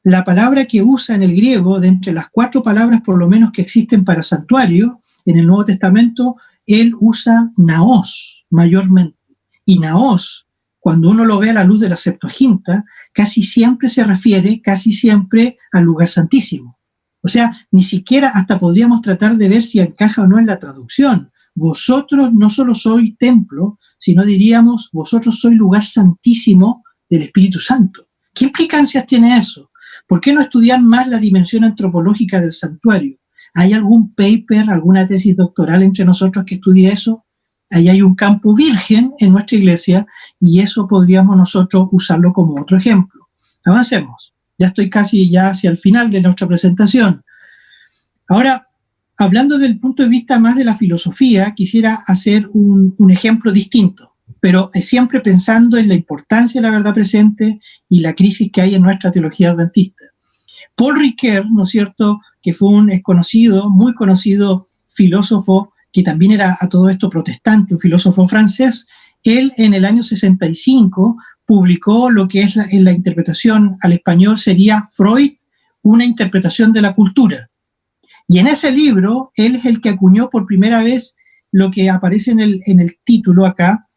la palabra que usa en el griego, de entre las 4 palabras por lo menos que existen para santuario, en el Nuevo Testamento, él usa naos mayormente. Y naos, cuando uno lo ve a la luz de la Septuaginta, casi siempre se refiere, casi siempre al lugar santísimo. O sea, ni siquiera hasta podríamos tratar de ver si encaja o no en la traducción. Vosotros no solo sois templo, sino diríamos, vosotros sois lugar santísimo del Espíritu Santo. ¿Qué implicancias tiene eso? ¿Por qué no estudiar más la dimensión antropológica del santuario? ¿Hay algún paper, alguna tesis doctoral entre nosotros que estudie eso? Ahí hay un campo virgen en nuestra iglesia y eso podríamos nosotros usarlo como otro ejemplo. Avancemos. Ya estoy casi ya hacia el final de nuestra presentación. Ahora, hablando del punto de vista más de la filosofía, quisiera hacer un ejemplo distinto, pero siempre pensando en la importancia de la verdad presente y la crisis que hay en nuestra teología adventista. Paul Ricoeur, ¿no es cierto?, que fue un conocido, muy conocido filósofo, que también era a todo esto protestante, un filósofo francés, él en el año 65 publicó lo que es en la interpretación al español sería Freud, una interpretación de la cultura. Y en ese libro, él es el que acuñó por primera vez lo que aparece en el título acá,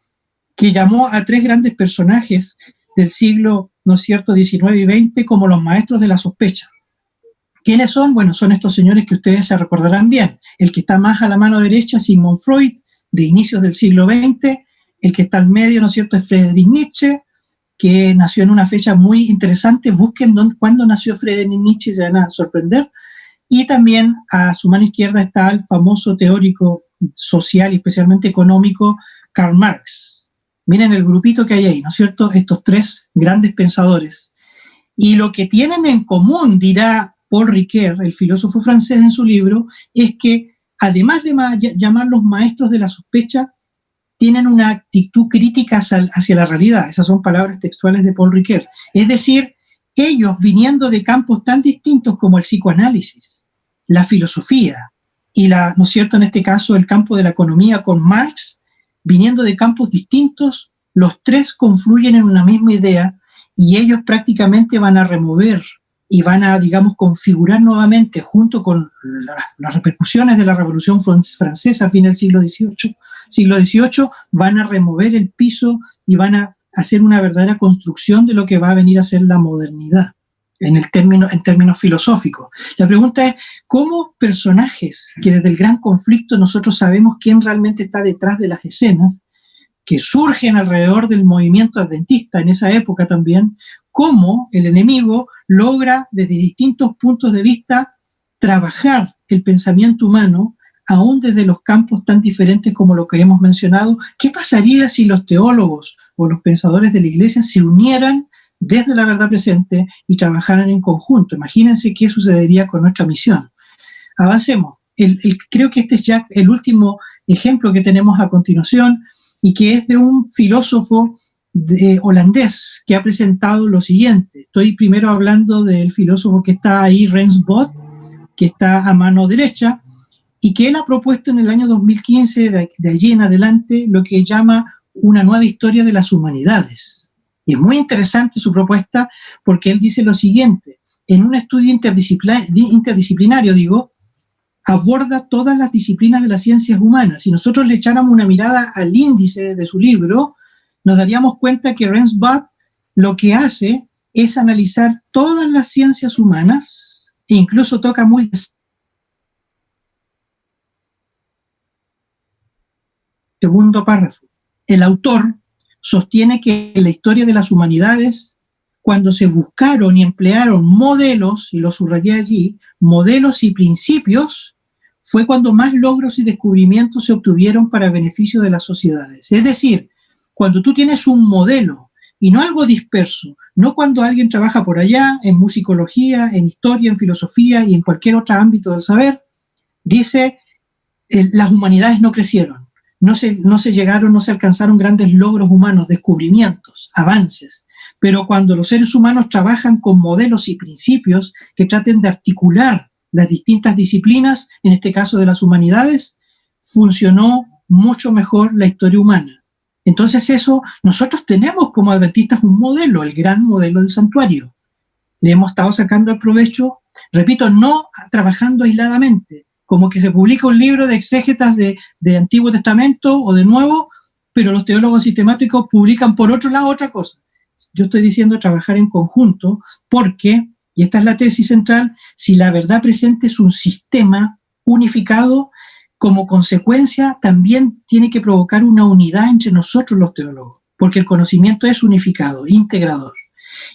que llamó a 3 grandes personajes del siglo, ¿no es cierto?, XIX y XX como los maestros de la sospecha. ¿Quiénes son? Bueno, son estos señores que ustedes se recordarán bien. El que está más a la mano derecha, Sigmund Freud, de inicios del siglo XX. El que está al medio, ¿no es cierto?, es Friedrich Nietzsche, que nació en una fecha muy interesante. Busquen cuándo nació Friedrich Nietzsche, se van a sorprender. Y también a su mano izquierda está el famoso teórico social y especialmente económico Karl Marx. Miren el grupito que hay ahí, ¿no es cierto? Estos 3 grandes pensadores. Y lo que tienen en común, dirá Paul Ricoeur, el filósofo francés en su libro, es que además de llamarlos maestros de la sospecha, tienen una actitud crítica hacia la realidad. Esas son palabras textuales de Paul Ricoeur. Es decir, ellos viniendo de campos tan distintos como el psicoanálisis, la filosofía y ¿no es cierto?, en este caso el campo de la economía con Marx, viniendo de campos distintos, los 3 confluyen en una misma idea y ellos prácticamente van a remover y van a, digamos, configurar nuevamente, junto con las repercusiones de la Revolución Francesa a fin del siglo XVIII, van a remover el piso y van a hacer una verdadera construcción de lo que va a venir a ser la modernidad, en términos filosóficos. La pregunta es, ¿cómo personajes que desde el gran conflicto nosotros sabemos quién realmente está detrás de las escenas, que surgen alrededor del movimiento adventista en esa época también, cómo el enemigo logra desde distintos puntos de vista trabajar el pensamiento humano, aún desde los campos tan diferentes como lo que hemos mencionado? ¿Qué pasaría si los teólogos o los pensadores de la iglesia se unieran desde la verdad presente y trabajaran en conjunto? Imagínense qué sucedería con nuestra misión. Avancemos. Creo que este es ya el último ejemplo que tenemos a continuación, y que es de un filósofo holandés que ha presentado lo siguiente. Estoy primero hablando del filósofo que está ahí, Rens Both, que está a mano derecha, y que él ha propuesto en el año 2015, de allí en adelante, lo que llama una nueva historia de las humanidades. Y es muy interesante su propuesta porque él dice lo siguiente: en un estudio interdisciplinario, aborda todas las disciplinas de las ciencias humanas. Si nosotros le echáramos una mirada al índice de su libro, nos daríamos cuenta que Rens Both lo que hace es analizar todas las ciencias humanas e incluso toca muy segundo párrafo. El autor sostiene que en la historia de las humanidades, cuando se buscaron y emplearon modelos, y lo subrayé allí, modelos y principios, fue cuando más logros y descubrimientos se obtuvieron para beneficio de las sociedades. Es decir, cuando tú tienes un modelo y no algo disperso, no cuando alguien trabaja por allá en musicología, en historia, en filosofía y en cualquier otro ámbito del saber, dice, las humanidades no crecieron, no se llegaron, no se alcanzaron grandes logros humanos, descubrimientos, avances, pero cuando los seres humanos trabajan con modelos y principios que traten de articular las distintas disciplinas, en este caso de las humanidades, funcionó mucho mejor la historia humana. Entonces eso, nosotros tenemos como adventistas un modelo, el gran modelo del santuario. Le hemos estado sacando el provecho, repito, no trabajando aisladamente, como que se publica un libro de exégetas de Antiguo Testamento o de Nuevo, pero los teólogos sistemáticos publican por otro lado otra cosa. Yo estoy diciendo trabajar en conjunto porque, y esta es la tesis central, si la verdad presente es un sistema unificado, como consecuencia también tiene que provocar una unidad entre nosotros los teólogos, porque el conocimiento es unificado, integrador.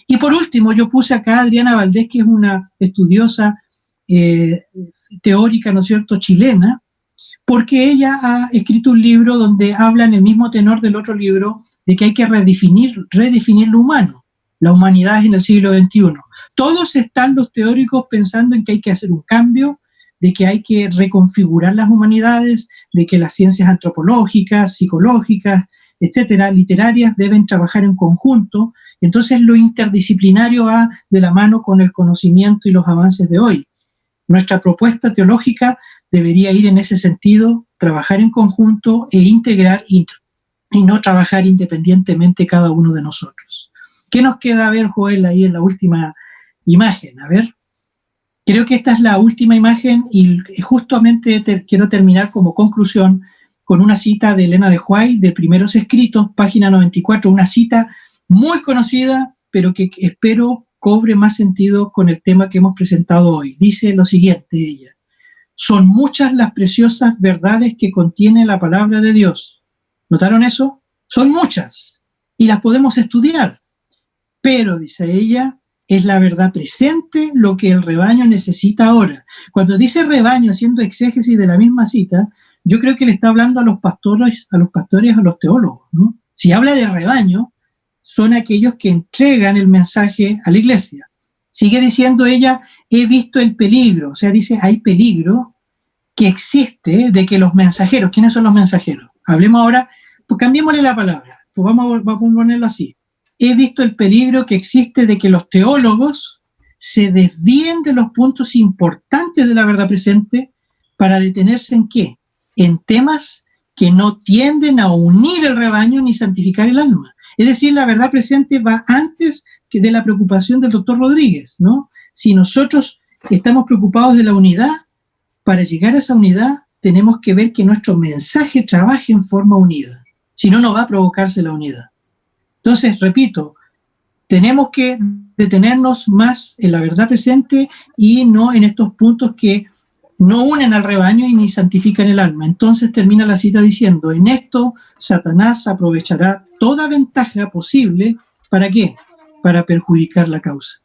Y por último, yo puse acá a Adriana Valdés, que es una estudiosa teórica, ¿no es cierto?, chilena, porque ella ha escrito un libro donde habla en el mismo tenor del otro libro de que hay que redefinir lo humano, la humanidad en el siglo XXI. Todos están los teóricos pensando en que hay que hacer un cambio, de que hay que reconfigurar las humanidades, de que las ciencias antropológicas, psicológicas, etcétera, literarias, deben trabajar en conjunto. Entonces lo interdisciplinario va de la mano con el conocimiento y los avances de hoy. Nuestra propuesta teológica debería ir en ese sentido, trabajar en conjunto e integrar y no trabajar independientemente cada uno de nosotros. ¿Qué nos queda ver, Joel, ahí en la última imagen? A ver, creo que esta es la última imagen y justamente quiero terminar como conclusión con una cita de Elena de White, de Primeros Escritos, página 94, una cita muy conocida, pero que espero cobre más sentido con el tema que hemos presentado hoy. Dice lo siguiente ella: son muchas las preciosas verdades que contiene la palabra de Dios. ¿Notaron eso? Son muchas y las podemos estudiar, pero, dice ella, es la verdad presente lo que el rebaño necesita ahora. Cuando dice rebaño, haciendo exégesis de la misma cita, yo creo que le está hablando a los pastores, a los teólogos, ¿no? Si habla de rebaño, son aquellos que entregan el mensaje a la iglesia. Sigue diciendo ella, he visto el peligro, o sea, dice, hay peligro que existe de que los mensajeros, ¿quiénes son los mensajeros? Hablemos ahora, pues cambiémosle la palabra, pues vamos a ponerlo así. He visto el peligro que existe de que los teólogos se desvíen de los puntos importantes de la verdad presente para detenerse en ¿qué? En temas que no tienden a unir el rebaño ni santificar el alma. Es decir, la verdad presente va antes que de la preocupación del doctor Rodríguez, ¿no? Si nosotros estamos preocupados de la unidad, para llegar a esa unidad tenemos que ver que nuestro mensaje trabaje en forma unida. Si no, no va a provocarse la unidad. Entonces, repito, tenemos que detenernos más en la verdad presente y no en estos puntos que no unen al rebaño y ni santifican el alma. Entonces termina la cita diciendo, en esto Satanás aprovechará toda ventaja posible, ¿para qué? Para perjudicar la causa.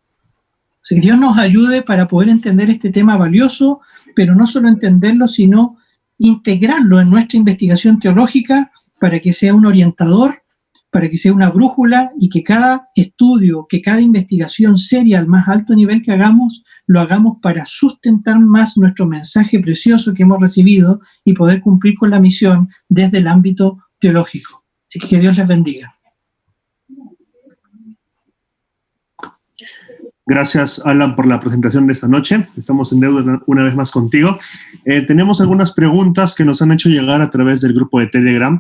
O sea, que Dios nos ayude para poder entender este tema valioso, pero no solo entenderlo, sino integrarlo en nuestra investigación teológica para que sea un orientador, para que sea una brújula y que cada estudio, que cada investigación seria al más alto nivel que hagamos, lo hagamos para sustentar más nuestro mensaje precioso que hemos recibido y poder cumplir con la misión desde el ámbito teológico. Así que Dios les bendiga. Gracias, Alan, por la presentación de esta noche. Estamos en deuda una vez más contigo. Tenemos algunas preguntas que nos han hecho llegar a través del grupo de Telegram.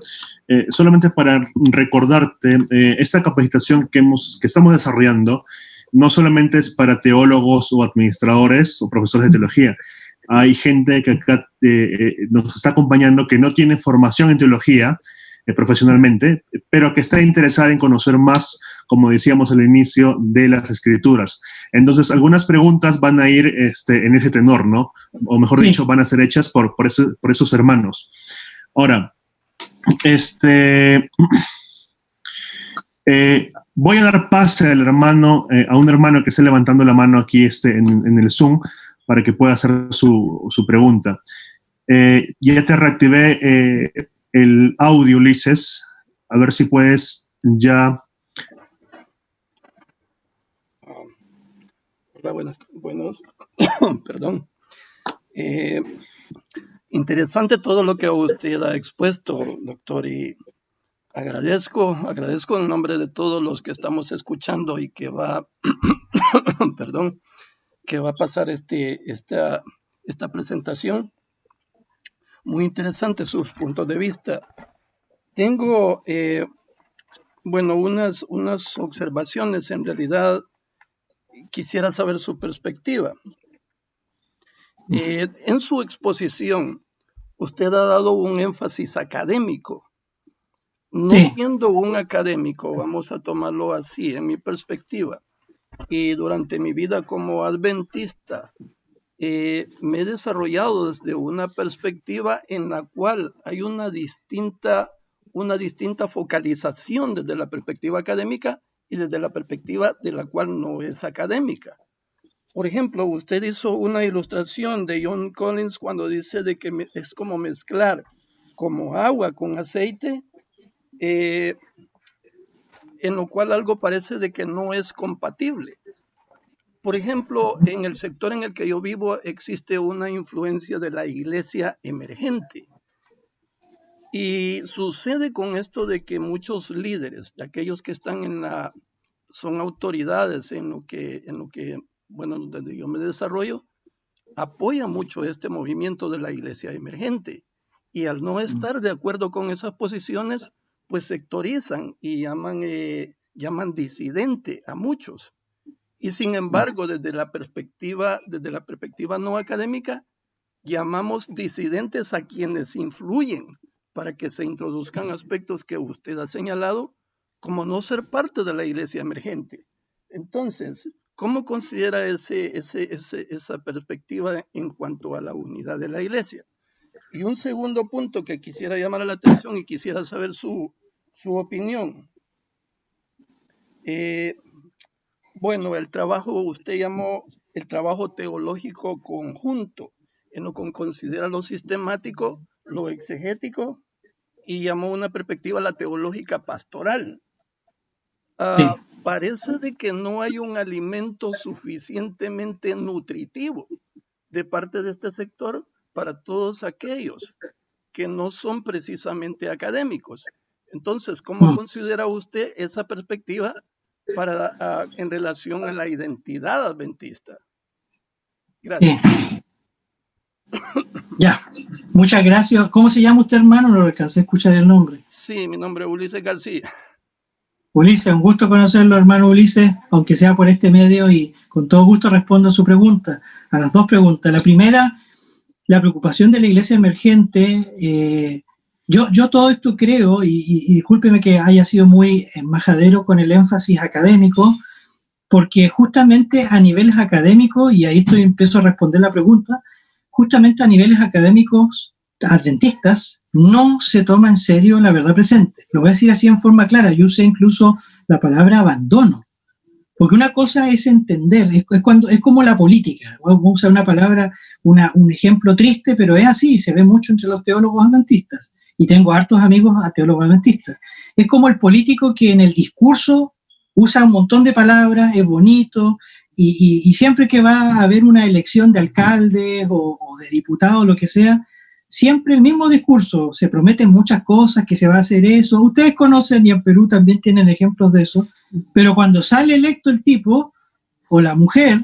Solamente para recordarte, esta capacitación que estamos desarrollando no solamente es para teólogos o administradores o profesores de teología. Hay gente que acá nos está acompañando que no tiene formación en teología profesionalmente, pero que está interesada en conocer más, como decíamos al inicio, de las Escrituras. Entonces, algunas preguntas van a ir en ese tenor, ¿no? O mejor dicho, van a ser hechas por esos hermanos. Ahora, voy a dar pase al hermano, a un hermano que esté levantando la mano aquí en el Zoom para que pueda hacer su pregunta. Ya te reactivé el audio, Ulises. A ver si puedes ya Hola, buenos, perdón. Interesante todo lo que usted ha expuesto, doctor, y agradezco en nombre de todos los que estamos escuchando y que va, perdón, que va a pasar esta presentación. Muy interesante sus puntos de vista. Tengo, unas observaciones. En realidad, quisiera saber su perspectiva. En su exposición, usted ha dado un énfasis académico. No Sí. siendo un académico, vamos a tomarlo así, en mi perspectiva, y durante mi vida como adventista, me he desarrollado desde una perspectiva en la cual hay una distinta focalización desde la perspectiva académica y desde la perspectiva de la cual no es académica. Por ejemplo, usted hizo una ilustración de John Collins cuando dice de que es como mezclar como agua con aceite, en lo cual algo parece de que no es compatible. Por ejemplo, en el sector en el que yo vivo existe una influencia de la iglesia emergente. Y sucede con esto de que muchos líderes, de aquellos que están son autoridades en lo que, donde yo me desarrollo, apoyan mucho este movimiento de la iglesia emergente. Y al no estar de acuerdo con esas posiciones, pues sectorizan y llaman disidente a muchos. Y sin embargo, desde la perspectiva no académica, llamamos disidentes a quienes influyen para que se introduzcan aspectos que usted ha señalado como no ser parte de la iglesia emergente. Entonces, ¿cómo considera esa perspectiva en cuanto a la unidad de la iglesia? Y un segundo punto que quisiera llamar la atención y quisiera saber su opinión. El trabajo, usted llamó el trabajo teológico conjunto, en lo que considera lo sistemático, lo exegético, y llamó una perspectiva la teológica pastoral. Sí. Parece de que no hay un alimento suficientemente nutritivo de parte de este sector para todos aquellos que no son precisamente académicos. Entonces, ¿cómo considera usted esa perspectiva en relación a la identidad adventista? Gracias. Sí. Ya, muchas gracias. ¿Cómo se llama usted, hermano? No alcancé a escuchar el nombre. Sí, mi nombre es Ulises García. Ulises, un gusto conocerlo, hermano Ulises, aunque sea por este medio, y con todo gusto respondo a su pregunta, a las dos preguntas. La primera, la preocupación de la iglesia emergente. Yo todo esto creo, y discúlpeme que haya sido muy majadero con el énfasis académico, porque justamente a niveles académicos, y ahí empiezo a responder la pregunta, justamente a niveles académicos adventistas no se toma en serio la verdad presente. Lo voy a decir así en forma clara. Yo usé incluso la palabra abandono. Porque una cosa es entender, es como la política. Vamos a usar una palabra, un ejemplo triste, pero es así, se ve mucho entre los teólogos adventistas. Y tengo hartos amigos a teólogos adventistas. Es como el político que en el discurso usa un montón de palabras, es bonito, y siempre que va a haber una elección de alcaldes o de diputados, lo que sea, siempre el mismo discurso, se prometen muchas cosas, que se va a hacer eso. Ustedes conocen, y en Perú también tienen ejemplos de eso, pero cuando sale electo el tipo o la mujer,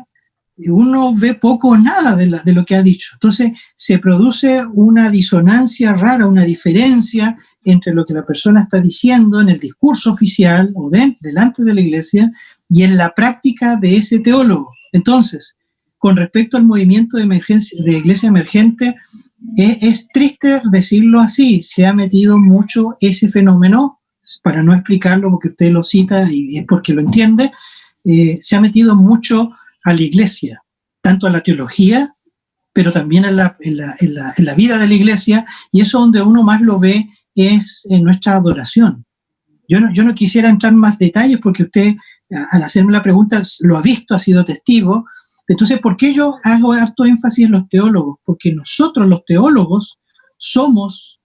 uno ve poco o nada de lo que ha dicho. Entonces se produce una disonancia rara, una diferencia entre lo que la persona está diciendo en el discurso oficial o delante de la iglesia y en la práctica de ese teólogo. Entonces, con respecto al movimiento de iglesia emergente, es triste decirlo así, se ha metido mucho ese fenómeno, para no explicarlo porque usted lo cita y es porque lo entiende, se ha metido mucho a la iglesia, tanto a la teología, pero también en la vida de la iglesia, y eso donde uno más lo ve es en nuestra adoración. Yo no quisiera entrar en más detalles porque usted, al hacerme la pregunta, lo ha visto, ha sido testigo. Entonces, ¿por qué yo hago harto énfasis en los teólogos? Porque nosotros los teólogos somos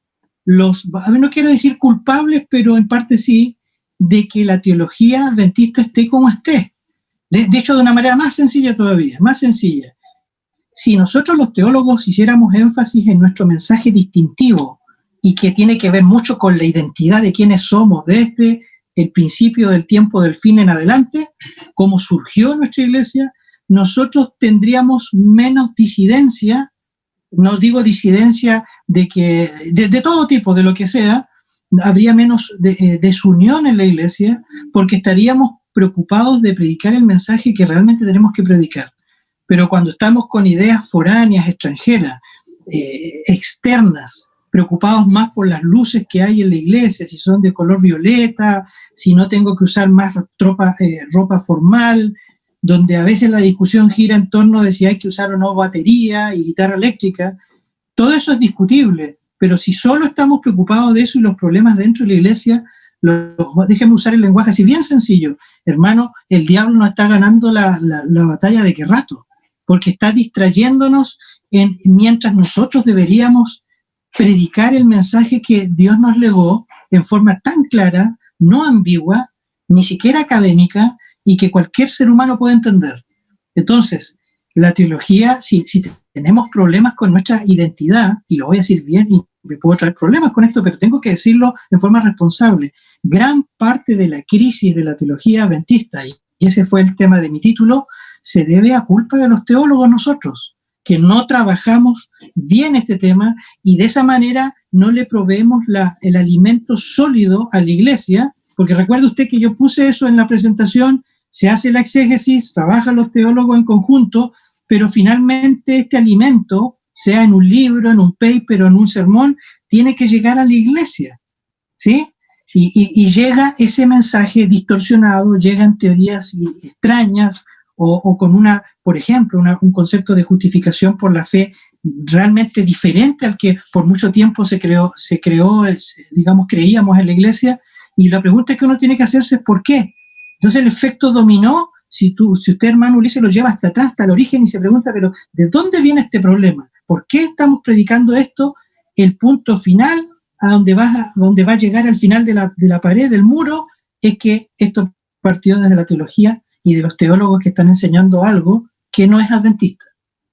no quiero decir culpables, pero en parte sí, de que la teología adventista esté como esté. De hecho, de una manera más sencilla todavía, más sencilla. Si nosotros los teólogos hiciéramos énfasis en nuestro mensaje distintivo y que tiene que ver mucho con la identidad de quiénes somos desde el principio del tiempo del fin en adelante, cómo surgió nuestra iglesia, nosotros tendríamos menos disidencia, no digo disidencia de todo tipo, de lo que sea, habría menos desunión en la iglesia porque estaríamos preocupados de predicar el mensaje que realmente tenemos que predicar. Pero cuando estamos con ideas foráneas, extranjeras, externas, preocupados más por las luces que hay en la iglesia, si son de color violeta, si no tengo que usar más ropa formal, donde a veces la discusión gira en torno de si hay que usar o no batería y guitarra eléctrica, todo eso es discutible, pero si solo estamos preocupados de eso y los problemas dentro de la iglesia, déjenme usar el lenguaje así bien sencillo, hermano, el diablo no está ganando la batalla de qué rato, porque está distrayéndonos mientras nosotros deberíamos predicar el mensaje que Dios nos legó en forma tan clara, no ambigua, ni siquiera académica, y que cualquier ser humano puede entender. Entonces, la teología, si tenemos problemas con nuestra identidad, y lo voy a decir bien, y me puedo traer problemas con esto, pero tengo que decirlo en forma responsable, gran parte de la crisis de la teología adventista, y ese fue el tema de mi título, se debe a culpa de los teólogos nosotros, que no trabajamos bien este tema y de esa manera no le proveemos el alimento sólido a la iglesia, porque recuerde usted que yo puse eso en la presentación, se hace la exégesis, trabajan los teólogos en conjunto, pero finalmente este alimento, sea en un libro, en un paper o en un sermón, tiene que llegar a la iglesia, ¿sí? Y llega ese mensaje distorsionado, llegan teorías extrañas o con por ejemplo, un concepto de justificación por la fe realmente diferente al que por mucho tiempo se creó, digamos, creíamos en la iglesia, y la pregunta que uno tiene que hacerse es ¿por qué? Entonces el efecto dominó, si usted, hermano Ulises, lo lleva hasta atrás, hasta el origen y se pregunta, pero ¿de dónde viene este problema? ¿Por qué estamos predicando esto? El punto final, a donde va a llegar al final de la pared, del muro, es que esto partió desde la teología y de los teólogos que están enseñando algo que no es adventista.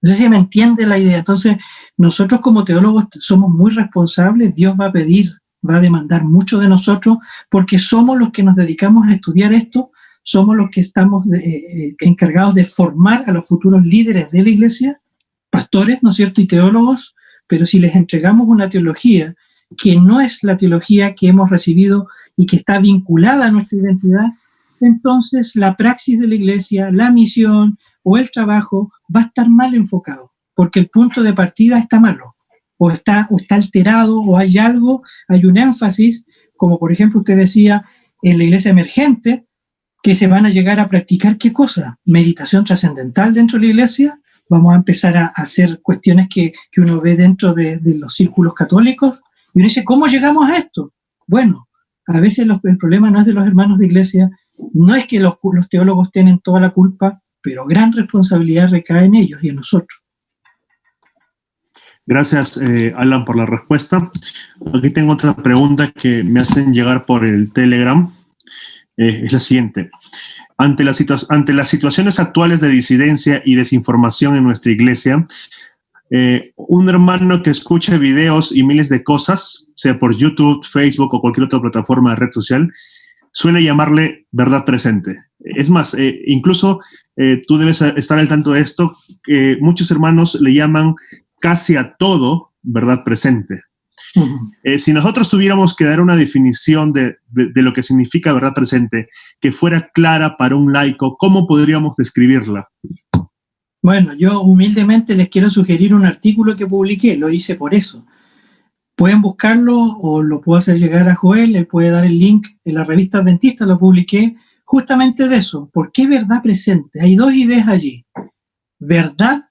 No sé si me entiende la idea. Entonces, nosotros como teólogos somos muy responsables, Dios va a demandar mucho de nosotros, porque somos los que nos dedicamos a estudiar esto, somos los que estamos encargados de formar a los futuros líderes de la iglesia, pastores, ¿no es cierto?, y teólogos, pero si les entregamos una teología que no es la teología que hemos recibido y que está vinculada a nuestra identidad, entonces la praxis de la iglesia, la misión o el trabajo va a estar mal enfocado, porque el punto de partida está malo, o está alterado, o hay un énfasis, como por ejemplo usted decía, en la iglesia emergente, que se van a llegar a practicar ¿qué cosa? Meditación trascendental dentro de la iglesia. Vamos a empezar a hacer cuestiones que uno ve dentro de los círculos católicos, y uno dice, ¿cómo llegamos a esto? Bueno, a veces el problema no es de los hermanos de iglesia, no es que los teólogos tienen toda la culpa, pero gran responsabilidad recae en ellos y en nosotros. Gracias, Alan, por la respuesta. Aquí tengo otra pregunta que me hacen llegar por el Telegram. Es la siguiente. Ante las situaciones actuales de disidencia y desinformación en nuestra iglesia, un hermano que escuche videos y miles de cosas, sea por YouTube, Facebook o cualquier otra plataforma de red social, suele llamarle verdad presente. Es más, incluso tú debes estar al tanto de esto, que muchos hermanos le llaman casi a todo verdad presente. Uh-huh. Si nosotros tuviéramos que dar una definición de lo que significa verdad presente, que fuera clara para un laico, ¿cómo podríamos describirla? Bueno, yo humildemente les quiero sugerir un artículo que publiqué, lo hice por eso. Pueden buscarlo o lo puedo hacer llegar a Joel, él puede dar el link en la revista Adventista, lo publiqué justamente de eso. ¿Por qué verdad presente? Hay dos ideas allí. Verdad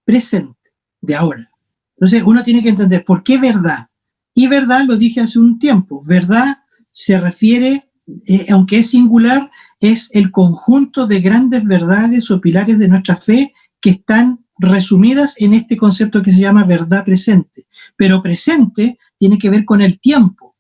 presente, de ahora. Entonces uno tiene que entender por qué verdad. Y verdad, lo dije hace un tiempo, verdad se refiere, aunque es singular, es el conjunto de grandes verdades o pilares de nuestra fe que están resumidas en este concepto que se llama verdad presente. Pero presente tiene que ver con el tiempo.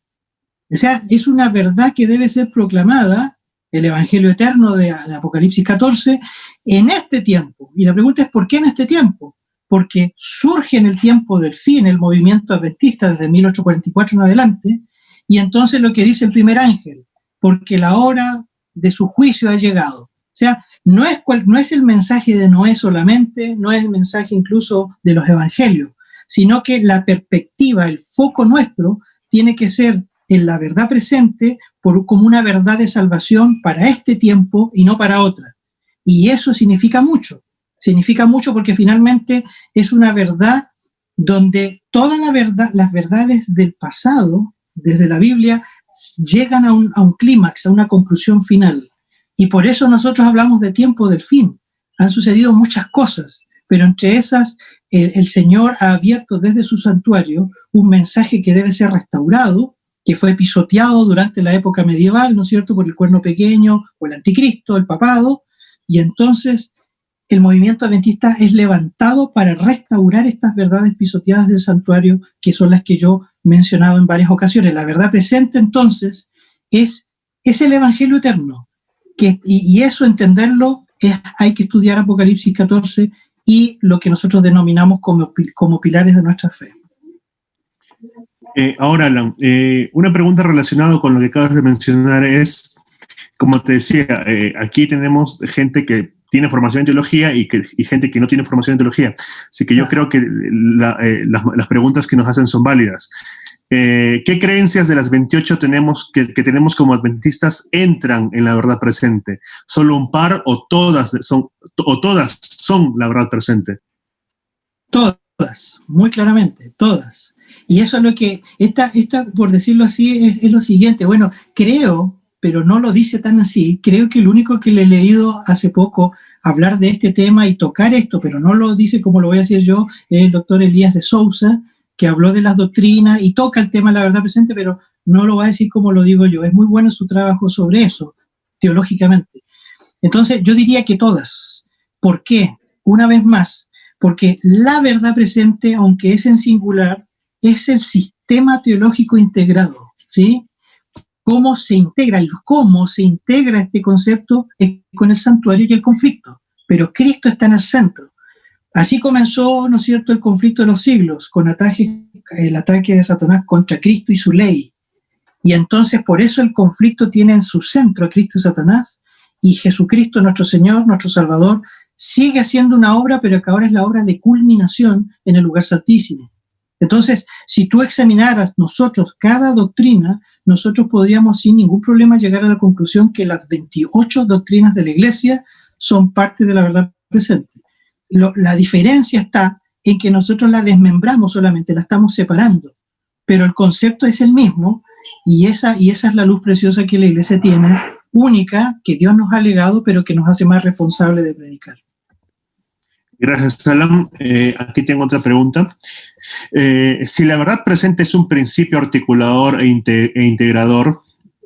O sea, es una verdad que debe ser proclamada el Evangelio eterno de Apocalipsis 14, en este tiempo. Y la pregunta es, ¿por qué en este tiempo? Porque surge en el tiempo del fin el movimiento adventista desde 1844 en adelante, y entonces lo que dice el primer ángel, porque la hora de su juicio ha llegado. O sea, no es el mensaje de Noé solamente, no es el mensaje incluso de los evangelios, sino que la perspectiva, el foco nuestro, tiene que ser en la verdad presente como una verdad de salvación para este tiempo y no para otra. Y eso significa mucho porque finalmente es una verdad donde toda las verdades del pasado, desde la Biblia, llegan a un clímax, a una conclusión final. Y por eso nosotros hablamos de tiempo del fin. Han sucedido muchas cosas, pero entre esas el Señor ha abierto desde su santuario un mensaje que debe ser restaurado, que fue pisoteado durante la época medieval, ¿no es cierto?, por el cuerno pequeño o el anticristo, el papado, y entonces el movimiento adventista es levantado para restaurar estas verdades pisoteadas del santuario, que son las que yo he mencionado en varias ocasiones. La verdad presente, entonces, es el Evangelio eterno, y eso entenderlo, hay que estudiar Apocalipsis 14 y lo que nosotros denominamos como pilares de nuestra fe. Ahora, Alan, una pregunta relacionada con lo que acabas de mencionar es, como te decía, aquí tenemos gente que tiene formación en teología y gente que no tiene formación en teología. Así que yo creo que las preguntas que nos hacen son válidas. ¿Qué creencias de las 28 que tenemos como adventistas entran en la verdad presente? ¿Solo un par o todas son la verdad presente? Todas, muy claramente, todas. Y eso es lo que, esta por decirlo así, es lo siguiente. Bueno, creo, pero no lo dice tan así, creo que el único que le he leído hace poco hablar de este tema y tocar esto, pero no lo dice como lo voy a decir yo, es el doctor Elías de Souza, que habló de las doctrinas y toca el tema de la verdad presente, pero no lo va a decir como lo digo yo. Es muy bueno su trabajo sobre eso, teológicamente. Entonces, yo diría que todas. ¿Por qué? Una vez más, porque la verdad presente, aunque es en singular, es el sistema teológico integrado, ¿sí? Cómo se integra este concepto es con el santuario y el conflicto, pero Cristo está en el centro. Así comenzó, ¿no es cierto?, el conflicto de los siglos, con el ataque de Satanás contra Cristo y su ley. Y entonces por eso el conflicto tiene en su centro a Cristo y Satanás, y Jesucristo, nuestro Señor, nuestro Salvador, sigue haciendo una obra, pero que ahora es la obra de culminación en el lugar santísimo. Entonces, si tú examinaras nosotros cada doctrina, nosotros podríamos sin ningún problema llegar a la conclusión que las 28 doctrinas de la Iglesia son parte de la verdad presente. La diferencia está en que nosotros la desmembramos solamente, la estamos separando, pero el concepto es el mismo, y esa es la luz preciosa que la Iglesia tiene, única, que Dios nos ha legado, pero que nos hace más responsables de predicar. Gracias, Alan. Aquí tengo otra pregunta. Si la verdad presente es un principio articulador e integrador,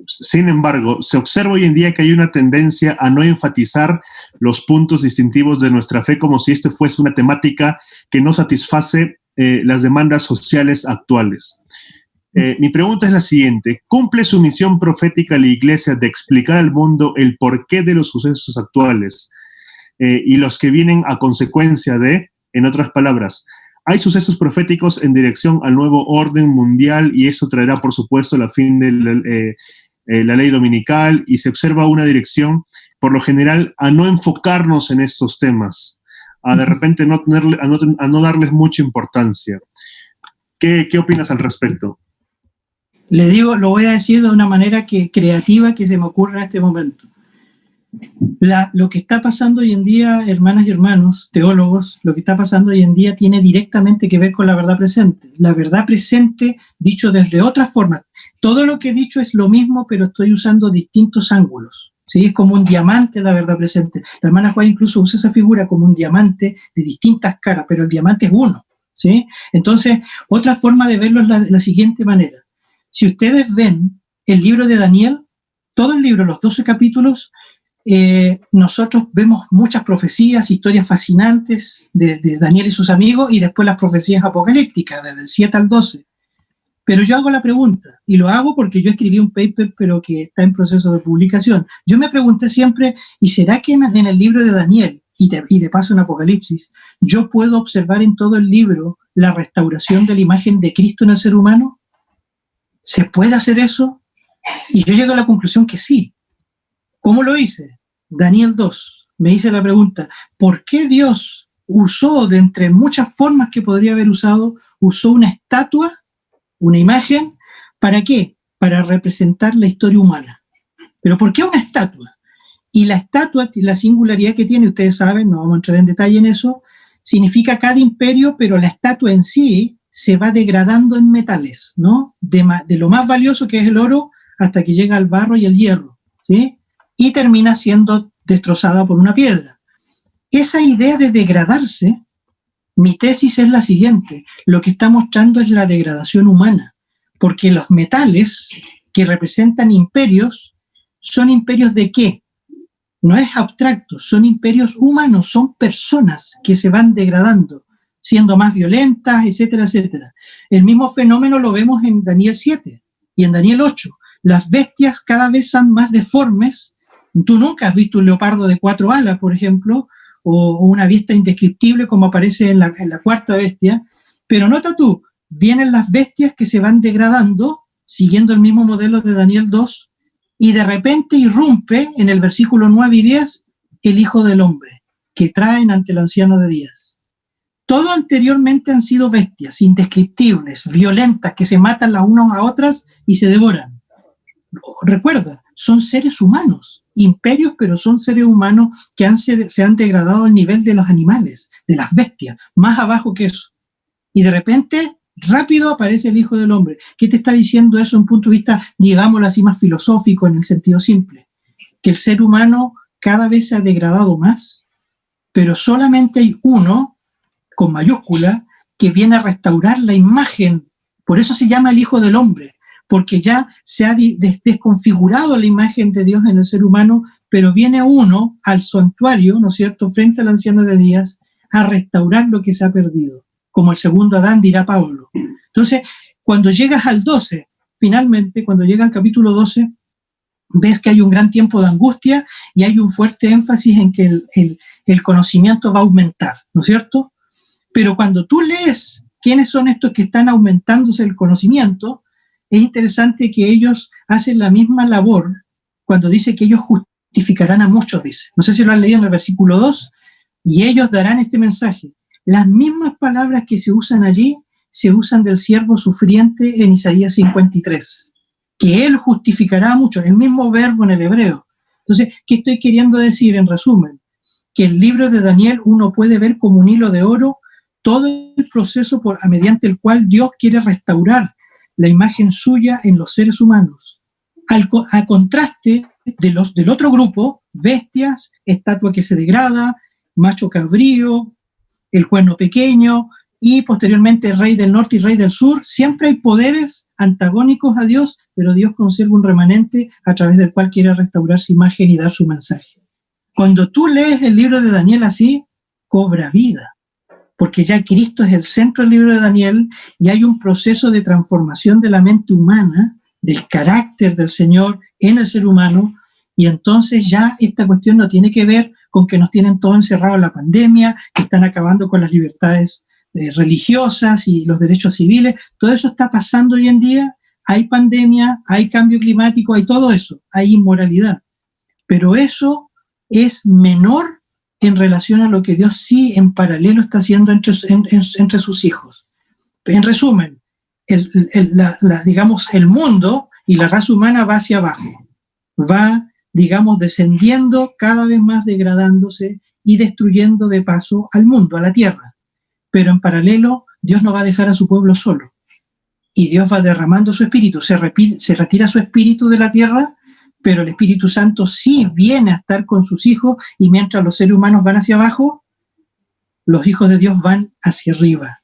sin embargo, se observa hoy en día que hay una tendencia a no enfatizar los puntos distintivos de nuestra fe como si esto fuese una temática que no satisface las demandas sociales actuales. Mi pregunta es la siguiente. ¿Cumple su misión profética la Iglesia de explicar al mundo el porqué de los sucesos actuales y los que vienen a consecuencia de, en otras palabras, hay sucesos proféticos en dirección al nuevo orden mundial y eso traerá, por supuesto, la fin de la ley dominical, y se observa una dirección, por lo general, a no enfocarnos en estos temas, a de repente a no darles mucha importancia? ¿Qué opinas al respecto? Le digo, lo voy a decir de una manera creativa que se me ocurre en este momento. Lo que está pasando hoy en día, hermanas y hermanos, teólogos, lo que está pasando hoy en día tiene directamente que ver con la verdad presente. La verdad presente, dicho desde otra forma. Todo lo que he dicho es lo mismo, pero estoy usando distintos ángulos. ¿Sí? Es como un diamante la verdad presente. La hermana Juan incluso usa esa figura como un diamante de distintas caras, pero el diamante es uno. ¿Sí? Entonces, otra forma de verlo es la siguiente manera. Si ustedes ven el libro de Daniel, todo el libro, los 12 capítulos, nosotros vemos muchas profecías, historias fascinantes de Daniel y sus amigos, y después las profecías apocalípticas, desde el 7 al 12. Pero yo hago la pregunta, y lo hago porque yo escribí un paper, pero que está en proceso de publicación. Yo me pregunté siempre, ¿y será que en el libro de Daniel, y de paso en Apocalipsis, yo puedo observar en todo el libro la restauración de la imagen de Cristo en el ser humano? ¿Se puede hacer eso? Y yo llego a la conclusión que sí. ¿Cómo lo hice? Daniel 2 me hice la pregunta, ¿por qué Dios usó, de entre muchas formas que podría haber usado, usó una estatua, una imagen? ¿Para qué? Para representar la historia humana. ¿Pero por qué una estatua? Y la estatua, la singularidad que tiene, ustedes saben, no vamos a entrar en detalle en eso, significa cada imperio, pero la estatua en sí se va degradando en metales, ¿no? De lo más valioso, que es el oro, hasta que llega al barro y el hierro, ¿sí? Y termina siendo destrozada por una piedra. Esa idea de degradarse, mi tesis es la siguiente: lo que está mostrando es la degradación humana, porque los metales que representan imperios, ¿son imperios de qué? No es abstracto, son imperios humanos, son personas que se van degradando, siendo más violentas, etcétera, etcétera. El mismo fenómeno lo vemos en Daniel 7 y en Daniel 8. Las bestias cada vez son más deformes. Tú nunca has visto un leopardo de 4 alas, por ejemplo, o una bestia indescriptible como aparece en la cuarta bestia, pero nota tú, vienen las bestias que se van degradando, siguiendo el mismo modelo de Daniel 2, y de repente irrumpe en el versículo 9 y 10 el Hijo del Hombre, que traen ante el anciano de días. Todo anteriormente han sido bestias indescriptibles, violentas, que se matan las unas a otras y se devoran. Recuerda, son seres humanos, imperios, pero son seres humanos que se han degradado al nivel de los animales, de las bestias, más abajo que eso. Y de repente, rápido aparece el Hijo del Hombre. ¿Qué te está diciendo eso en un punto de vista, digámoslo así, más filosófico, en el sentido simple? Que el ser humano cada vez se ha degradado más, pero solamente hay uno, con mayúscula, que viene a restaurar la imagen. Por eso se llama el Hijo del Hombre, porque ya se ha desconfigurado la imagen de Dios en el ser humano, pero viene uno al santuario, ¿no es cierto?, frente al anciano de días, a restaurar lo que se ha perdido, como el segundo Adán, dirá Pablo. Entonces, cuando llegas al 12, finalmente, cuando llega al capítulo 12, ves que hay un gran tiempo de angustia y hay un fuerte énfasis en que el conocimiento va a aumentar, ¿no es cierto? Pero cuando tú lees quiénes son estos que están aumentándose el conocimiento, es interesante que ellos hacen la misma labor cuando dice que ellos justificarán a muchos, dice. No sé si lo han leído en el versículo 2, y ellos darán este mensaje. Las mismas palabras que se usan allí se usan del siervo sufriente en Isaías 53, que él justificará a muchos, el mismo verbo en el hebreo. Entonces, ¿qué estoy queriendo decir en resumen? Que el libro de Daniel uno puede ver como un hilo de oro todo el proceso mediante el cual Dios quiere restaurar la imagen suya en los seres humanos. Al contraste del otro grupo, bestias, estatua que se degrada, macho cabrío, el cuerno pequeño, y posteriormente rey del norte y rey del sur. Siempre hay poderes antagónicos a Dios, pero Dios conserva un remanente a través del cual quiere restaurar su imagen y dar su mensaje. Cuando tú lees el libro de Daniel así, cobra vida, porque ya Cristo es el centro del libro de Daniel y hay un proceso de transformación de la mente humana, del carácter del Señor en el ser humano, y entonces ya esta cuestión no tiene que ver con que nos tienen todos encerrados en la pandemia, que están acabando con las libertades religiosas y los derechos civiles. Todo eso está pasando hoy en día. Hay pandemia, hay cambio climático, hay todo eso, hay inmoralidad. Pero eso es menor en relación a lo que Dios sí en paralelo está haciendo entre sus hijos. En resumen, digamos, el mundo y la raza humana va hacia abajo, va, digamos, descendiendo, cada vez más degradándose y destruyendo de paso al mundo, a la tierra. Pero en paralelo, Dios no va a dejar a su pueblo solo. Y Dios va derramando su espíritu. Se retira su espíritu de la tierra, pero el Espíritu Santo sí viene a estar con sus hijos, y mientras los seres humanos van hacia abajo, los hijos de Dios van hacia arriba.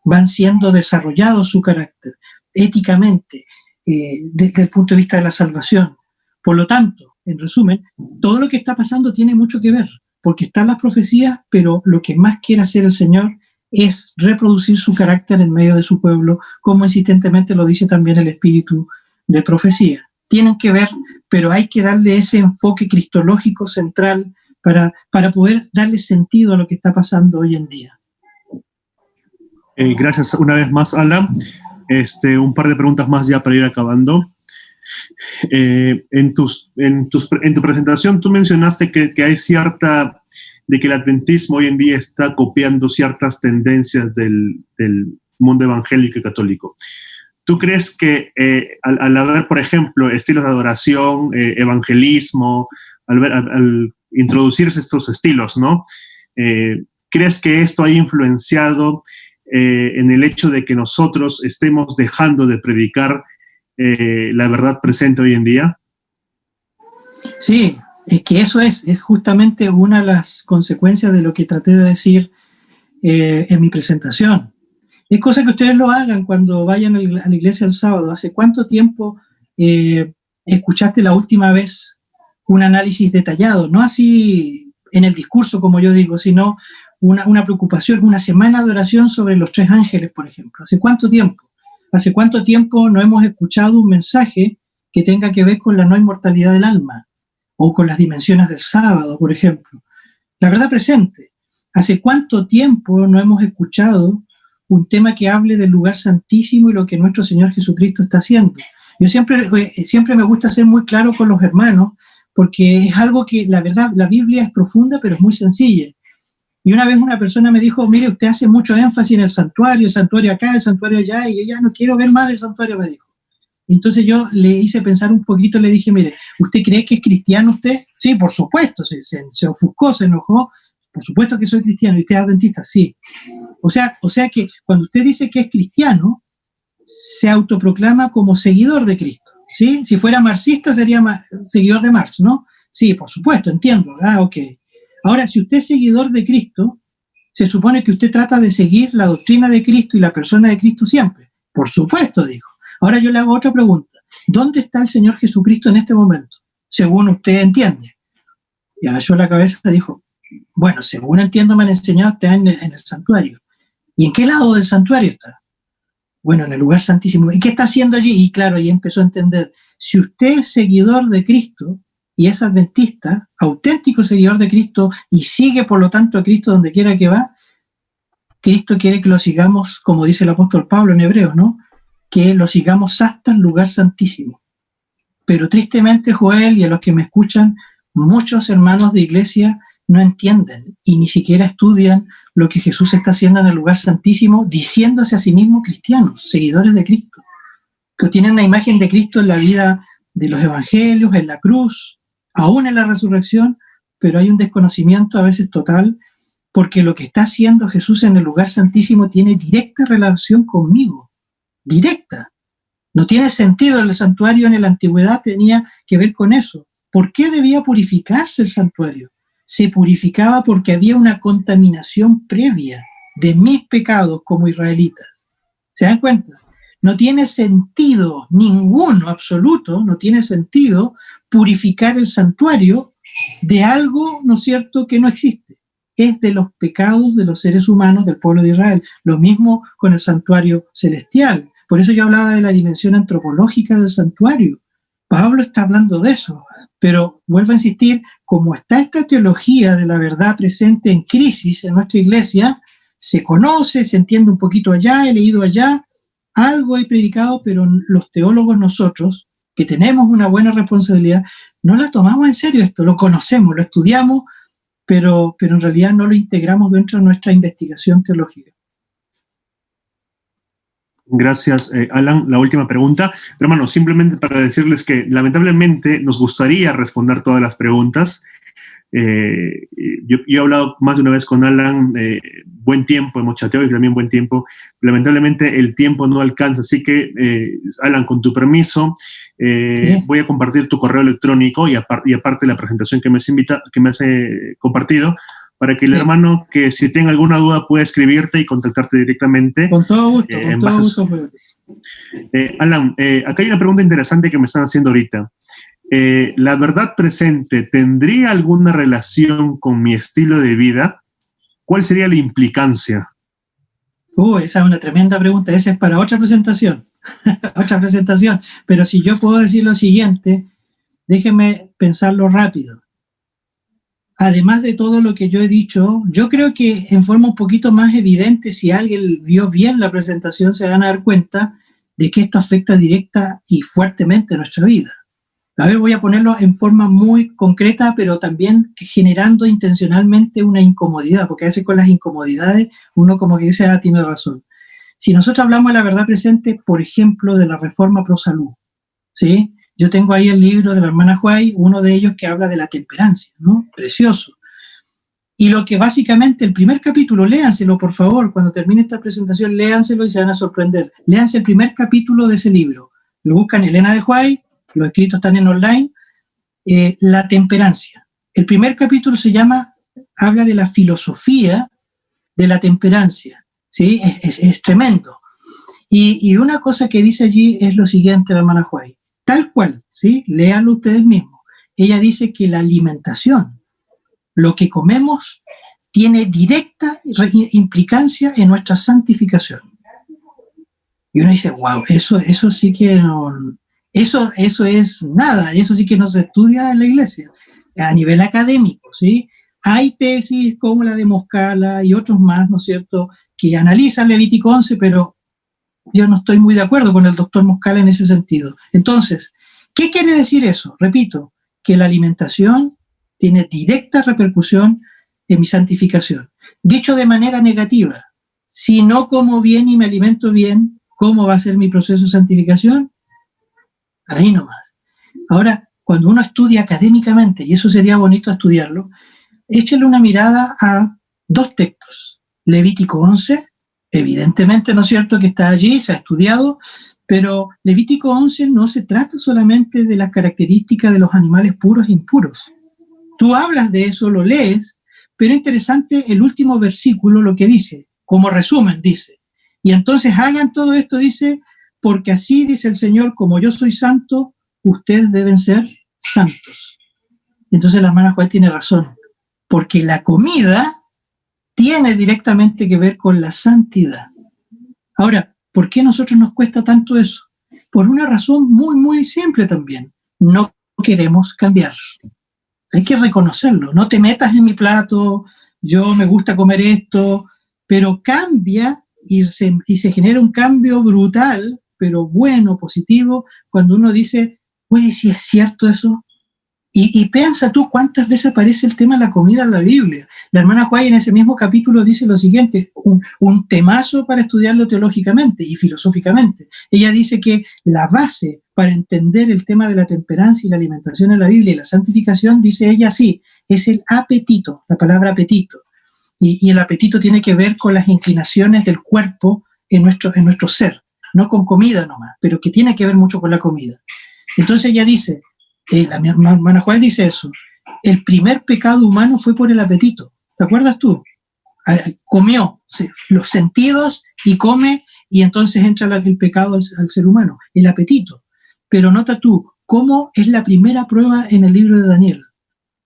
Van siendo desarrollados su carácter, éticamente, desde el punto de vista de la salvación. Por lo tanto, en resumen, todo lo que está pasando tiene mucho que ver, porque están las profecías, pero lo que más quiere hacer el Señor es reproducir su carácter en medio de su pueblo, como insistentemente lo dice también el espíritu de profecía. Tienen que ver, pero hay que darle ese enfoque cristológico central para poder darle sentido a lo que está pasando hoy en día. Gracias una vez más, Alan. Un par de preguntas más ya para ir acabando. En tu presentación tú mencionaste que hay de que el adventismo hoy en día está copiando ciertas tendencias del mundo evangélico y católico. ¿Tú crees que al haber, por ejemplo, estilos de adoración, evangelismo, al introducirse estos estilos, ¿no? ¿Crees que esto ha influenciado en el hecho de que nosotros estemos dejando de predicar la verdad presente hoy en día? Sí, es que eso es justamente una de las consecuencias de lo que traté de decir en mi presentación. Es cosa que ustedes lo hagan cuando vayan a la iglesia el sábado. ¿Hace cuánto tiempo escuchaste la última vez un análisis detallado? No así en el discurso, como yo digo, sino una preocupación, una semana de oración sobre los 3 ángeles, por ejemplo. ¿Hace cuánto tiempo? ¿Hace cuánto tiempo no hemos escuchado un mensaje que tenga que ver con la no inmortalidad del alma? O con las dimensiones del sábado, por ejemplo. La verdad presente. ¿Hace cuánto tiempo no hemos escuchado un tema que hable del lugar santísimo y lo que nuestro Señor Jesucristo está haciendo? Yo siempre me gusta ser muy claro con los hermanos, porque es algo que, la verdad, la Biblia es profunda, pero es muy sencilla. Y una vez una persona me dijo, mire, usted hace mucho énfasis en el santuario acá, el santuario allá, y yo ya no quiero ver más del santuario, me dijo. Entonces yo le hice pensar un poquito, le dije, mire, ¿usted cree que es cristiano usted? Sí, por supuesto, se ofuscó, se enojó, por supuesto que soy cristiano. ¿Y usted es adventista? Sí. O sea que cuando usted dice que es cristiano, se autoproclama como seguidor de Cristo, ¿sí? Si fuera marxista sería seguidor de Marx, ¿no? Sí, por supuesto, entiendo. Ok. Ahora, si usted es seguidor de Cristo, se supone que usted trata de seguir la doctrina de Cristo y la persona de Cristo siempre. Por supuesto, dijo. Ahora yo le hago otra pregunta. ¿Dónde está el Señor Jesucristo en este momento? Según usted entiende. Y agachó la cabeza y dijo, bueno, según entiendo me han enseñado, está en el santuario. ¿Y en qué lado del santuario está? Bueno, en el lugar santísimo. ¿Y qué está haciendo allí? Y claro, ahí empezó a entender. Si usted es seguidor de Cristo y es adventista, auténtico seguidor de Cristo, y sigue por lo tanto a Cristo donde quiera que va, Cristo quiere que lo sigamos, como dice el apóstol Pablo en Hebreos, ¿no? Que lo sigamos hasta el lugar santísimo. Pero tristemente, Joel, y a los que me escuchan, muchos hermanos de iglesia no entienden y ni siquiera estudian lo que Jesús está haciendo en el lugar santísimo, diciéndose a sí mismos cristianos, seguidores de Cristo, que tienen la imagen de Cristo en la vida de los evangelios, en la cruz, aún en la resurrección, pero hay un desconocimiento a veces total, porque lo que está haciendo Jesús en el lugar santísimo tiene directa relación conmigo, directa. No tiene sentido. El santuario en la antigüedad tenía que ver con eso. ¿Por qué debía purificarse el santuario? Se purificaba porque había una contaminación previa de mis pecados como israelitas. ¿Se dan cuenta? No tiene sentido ninguno, absoluto, no tiene sentido purificar el santuario de algo, ¿no es cierto?, que no existe. Es de los pecados de los seres humanos del pueblo de Israel. Lo mismo con el santuario celestial. Por eso yo hablaba de la dimensión antropológica del santuario. Pablo está hablando de eso. Pero vuelvo a insistir, como está esta teología de la verdad presente en crisis en nuestra iglesia, se conoce, se entiende un poquito allá, he leído allá, algo he predicado, pero los teólogos nosotros, que tenemos una buena responsabilidad, no la tomamos en serio esto, lo conocemos, lo estudiamos, pero en realidad no lo integramos dentro de nuestra investigación teológica. Gracias, Alan. La última pregunta. Hermano, simplemente para decirles que lamentablemente nos gustaría responder todas las preguntas. Yo he hablado más de una vez con Alan, buen tiempo, hemos chateado y también buen tiempo. Lamentablemente el tiempo no alcanza, así que, Alan, con tu permiso, voy a compartir tu correo electrónico y aparte la presentación que me has compartido, para que el hermano, que si tenga alguna duda, pueda escribirte y contactarte directamente. Con todo gusto, con todo gusto. Alan, acá hay una pregunta interesante que me están haciendo ahorita. ¿La verdad presente tendría alguna relación con mi estilo de vida? ¿Cuál sería la implicancia? Esa es una tremenda pregunta, esa es para otra presentación, otra presentación. Pero si yo puedo decir lo siguiente, déjeme pensarlo rápido. Además de todo lo que yo he dicho, yo creo que en forma un poquito más evidente, si alguien vio bien la presentación, se van a dar cuenta de que esto afecta directa y fuertemente a nuestra vida. A ver, voy a ponerlo en forma muy concreta, pero también generando intencionalmente una incomodidad, porque a veces con las incomodidades uno como que dice, tiene razón. Si nosotros hablamos de la verdad presente, por ejemplo, de la reforma pro salud, ¿sí? Yo tengo ahí el libro de la hermana White, uno de ellos que habla de la temperancia, ¿no? Precioso. Y lo que básicamente, el primer capítulo, léanselo por favor, cuando termine esta presentación, léanselo y se van a sorprender. Léanse el primer capítulo de ese libro. Lo buscan Elena de White, los escritos están en online, la temperancia. El primer capítulo se llama, habla de la filosofía de la temperancia, ¿sí? Es tremendo. Y una cosa que dice allí es lo siguiente, la hermana White, tal cual, ¿sí? Léanlo ustedes mismos. Ella dice que la alimentación, lo que comemos, tiene directa implicancia en nuestra santificación. Y uno dice, wow, eso sí que no... Eso es nada, eso sí que no se estudia en la iglesia, a nivel académico, ¿sí? Hay tesis como la de Moscala y otros más, ¿no es cierto?, que analizan Levítico 11, pero yo no estoy muy de acuerdo con el doctor Moscala en ese sentido. Entonces, ¿qué quiere decir eso? Repito, que la alimentación tiene directa repercusión en mi santificación. Dicho de manera negativa, si no como bien y me alimento bien, ¿cómo va a ser mi proceso de santificación? Ahí nomás. Ahora, cuando uno estudia académicamente, y eso sería bonito estudiarlo, échale una mirada a dos textos. Levítico 11, evidentemente, ¿no es cierto?, que está allí, se ha estudiado, pero Levítico 11 no se trata solamente de las características de los animales puros e impuros. Tú hablas de eso, lo lees, pero interesante el último versículo, lo que dice, como resumen, dice, y entonces hagan todo esto, dice, porque así dice el Señor, como yo soy santo, ustedes deben ser santos. Entonces la hermana Juárez tiene razón, porque la comida tiene directamente que ver con la santidad. Ahora, ¿por qué a nosotros nos cuesta tanto eso? Por una razón muy, muy simple también. No queremos cambiar. Hay que reconocerlo. No te metas en mi plato, yo me gusta comer esto, pero cambia y se genera un cambio brutal, pero bueno, positivo, cuando uno dice, oye, si es cierto eso. Y piensa tú cuántas veces aparece el tema de la comida en la Biblia. La hermana Juárez en ese mismo capítulo dice lo siguiente, un temazo para estudiarlo teológicamente y filosóficamente. Ella dice que la base para entender el tema de la temperancia y la alimentación en la Biblia y la santificación, dice ella así, es el apetito, la palabra apetito. Y el apetito tiene que ver con las inclinaciones del cuerpo en nuestro ser, no con comida nomás, pero que tiene que ver mucho con la comida. Entonces ella dice, la hermana Juárez dice eso, el primer pecado humano fue por el apetito. ¿Te acuerdas tú? Comió los sentidos y come, y entonces entra el pecado al ser humano, el apetito. Pero nota tú, ¿cómo es la primera prueba en el libro de Daniel?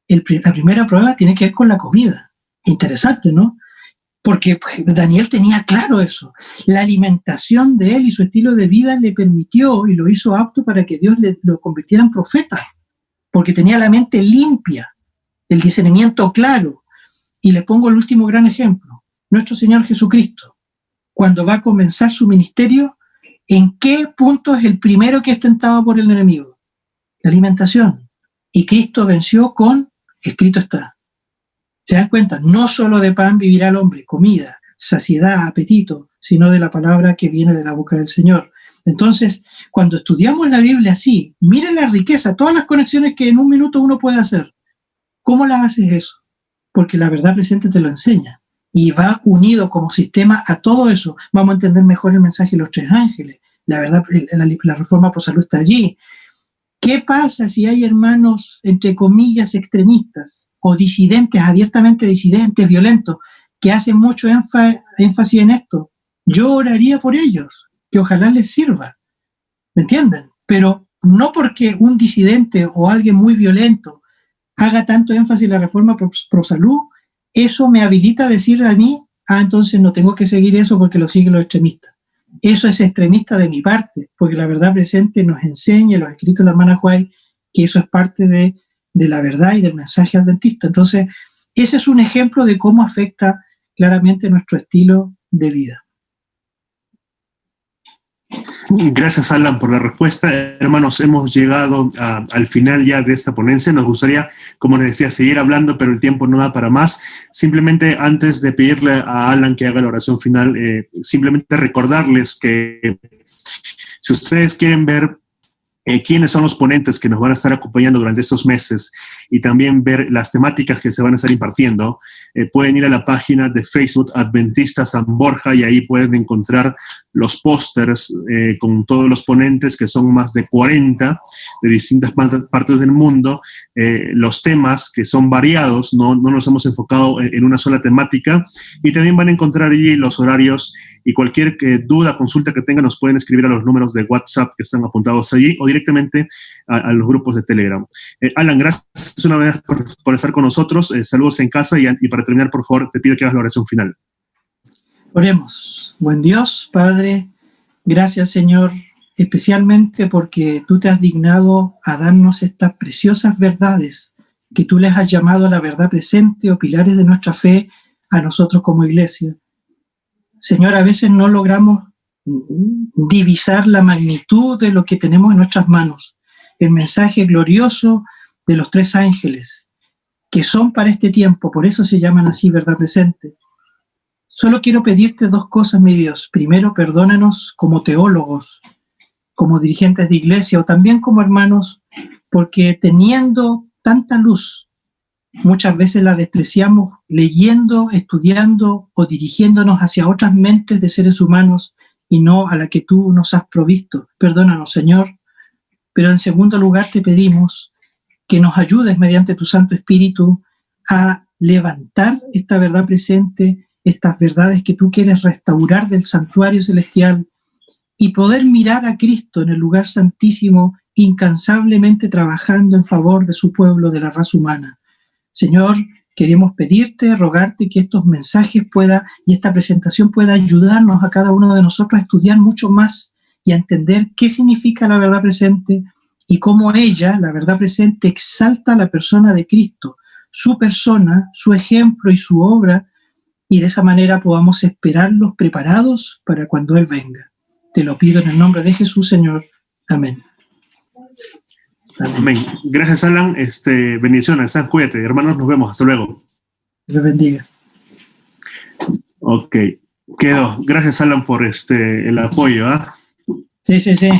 La primera prueba tiene que ver con la comida. Interesante, ¿no? Porque Daniel tenía claro eso. La alimentación de él y su estilo de vida le permitió y lo hizo apto para que Dios lo convirtiera en profeta, porque tenía la mente limpia, el discernimiento claro. Y les pongo el último gran ejemplo. Nuestro Señor Jesucristo, cuando va a comenzar su ministerio, ¿en qué punto es el primero que es tentado por el enemigo? La alimentación. Y Cristo venció con, escrito está. ¿Se dan cuenta? No solo de pan vivirá el hombre, comida, saciedad, apetito, sino de la palabra que viene de la boca del Señor. Entonces, cuando estudiamos la Biblia así, miren la riqueza, todas las conexiones que en un minuto uno puede hacer. ¿Cómo las haces eso? Porque la verdad presente te lo enseña y va unido como sistema a todo eso. Vamos a entender mejor el mensaje de los tres ángeles. La verdad, la reforma por salud está allí. ¿Qué pasa si hay hermanos, entre comillas, extremistas o disidentes, abiertamente disidentes, violentos, que hacen mucho énfasis en esto? Yo oraría por ellos, que ojalá les sirva, ¿me entienden? Pero no porque un disidente o alguien muy violento haga tanto énfasis en la reforma pro salud, eso me habilita a decir a mí entonces no tengo que seguir eso porque lo siguen los extremistas. Eso es extremista de mi parte, porque la verdad presente nos enseña, los escritos de la hermana White, que eso es parte de la verdad y del mensaje adventista. Entonces, ese es un ejemplo de cómo afecta claramente nuestro estilo de vida. Gracias, Alan, por la respuesta. Hermanos, hemos llegado al final ya de esta ponencia. Nos gustaría, como les decía, seguir hablando, pero el tiempo no da para más. Simplemente, antes de pedirle a Alan que haga la oración final, simplemente recordarles que si ustedes quieren ver quiénes son los ponentes que nos van a estar acompañando durante estos meses y también ver las temáticas que se van a estar impartiendo, pueden ir a la página de Facebook Adventista San Borja y ahí pueden encontrar los pósters con todos los ponentes, que son más de 40 de distintas partes del mundo, los temas que son variados, no nos hemos enfocado en una sola temática, y también van a encontrar allí los horarios, y cualquier duda, consulta que tengan nos pueden escribir a los números de WhatsApp que están apuntados allí o directamente a los grupos de Telegram. Alan, gracias una vez por estar con nosotros. Saludos en casa y para terminar, por favor, te pido que hagas la oración final. Oremos. Buen Dios, Padre, gracias, Señor, especialmente porque tú te has dignado a darnos estas preciosas verdades que tú les has llamado la verdad presente o pilares de nuestra fe a nosotros como iglesia. Señor, a veces no logramos divisar la magnitud de lo que tenemos en nuestras manos. El mensaje glorioso de los 3 ángeles, que son para este tiempo, por eso se llaman así verdad presente. Solo quiero pedirte 2 cosas, mi Dios. Primero, perdónanos como teólogos, como dirigentes de iglesia o también como hermanos, porque teniendo tanta luz, muchas veces la despreciamos leyendo, estudiando o dirigiéndonos hacia otras mentes de seres humanos y no a la que tú nos has provisto. Perdónanos, Señor. Pero en segundo lugar te pedimos que nos ayudes mediante tu Santo Espíritu a levantar esta verdad presente, estas verdades que tú quieres restaurar del santuario celestial y poder mirar a Cristo en el lugar santísimo, incansablemente trabajando en favor de su pueblo, de la raza humana. Señor, queremos pedirte, rogarte que estos mensajes y esta presentación pueda ayudarnos a cada uno de nosotros a estudiar mucho más y a entender qué significa la verdad presente y cómo ella, la verdad presente, exalta a la persona de Cristo, su persona, su ejemplo y su obra, y de esa manera podamos esperarlos preparados para cuando Él venga. Te lo pido en el nombre de Jesús, Señor. Amén. Amén. Gracias, Alan. Bendiciones. Cuídate, hermanos. Nos vemos. Hasta luego. Dios bendiga. Ok. Quedó. Gracias, Alan, por el apoyo. Sí.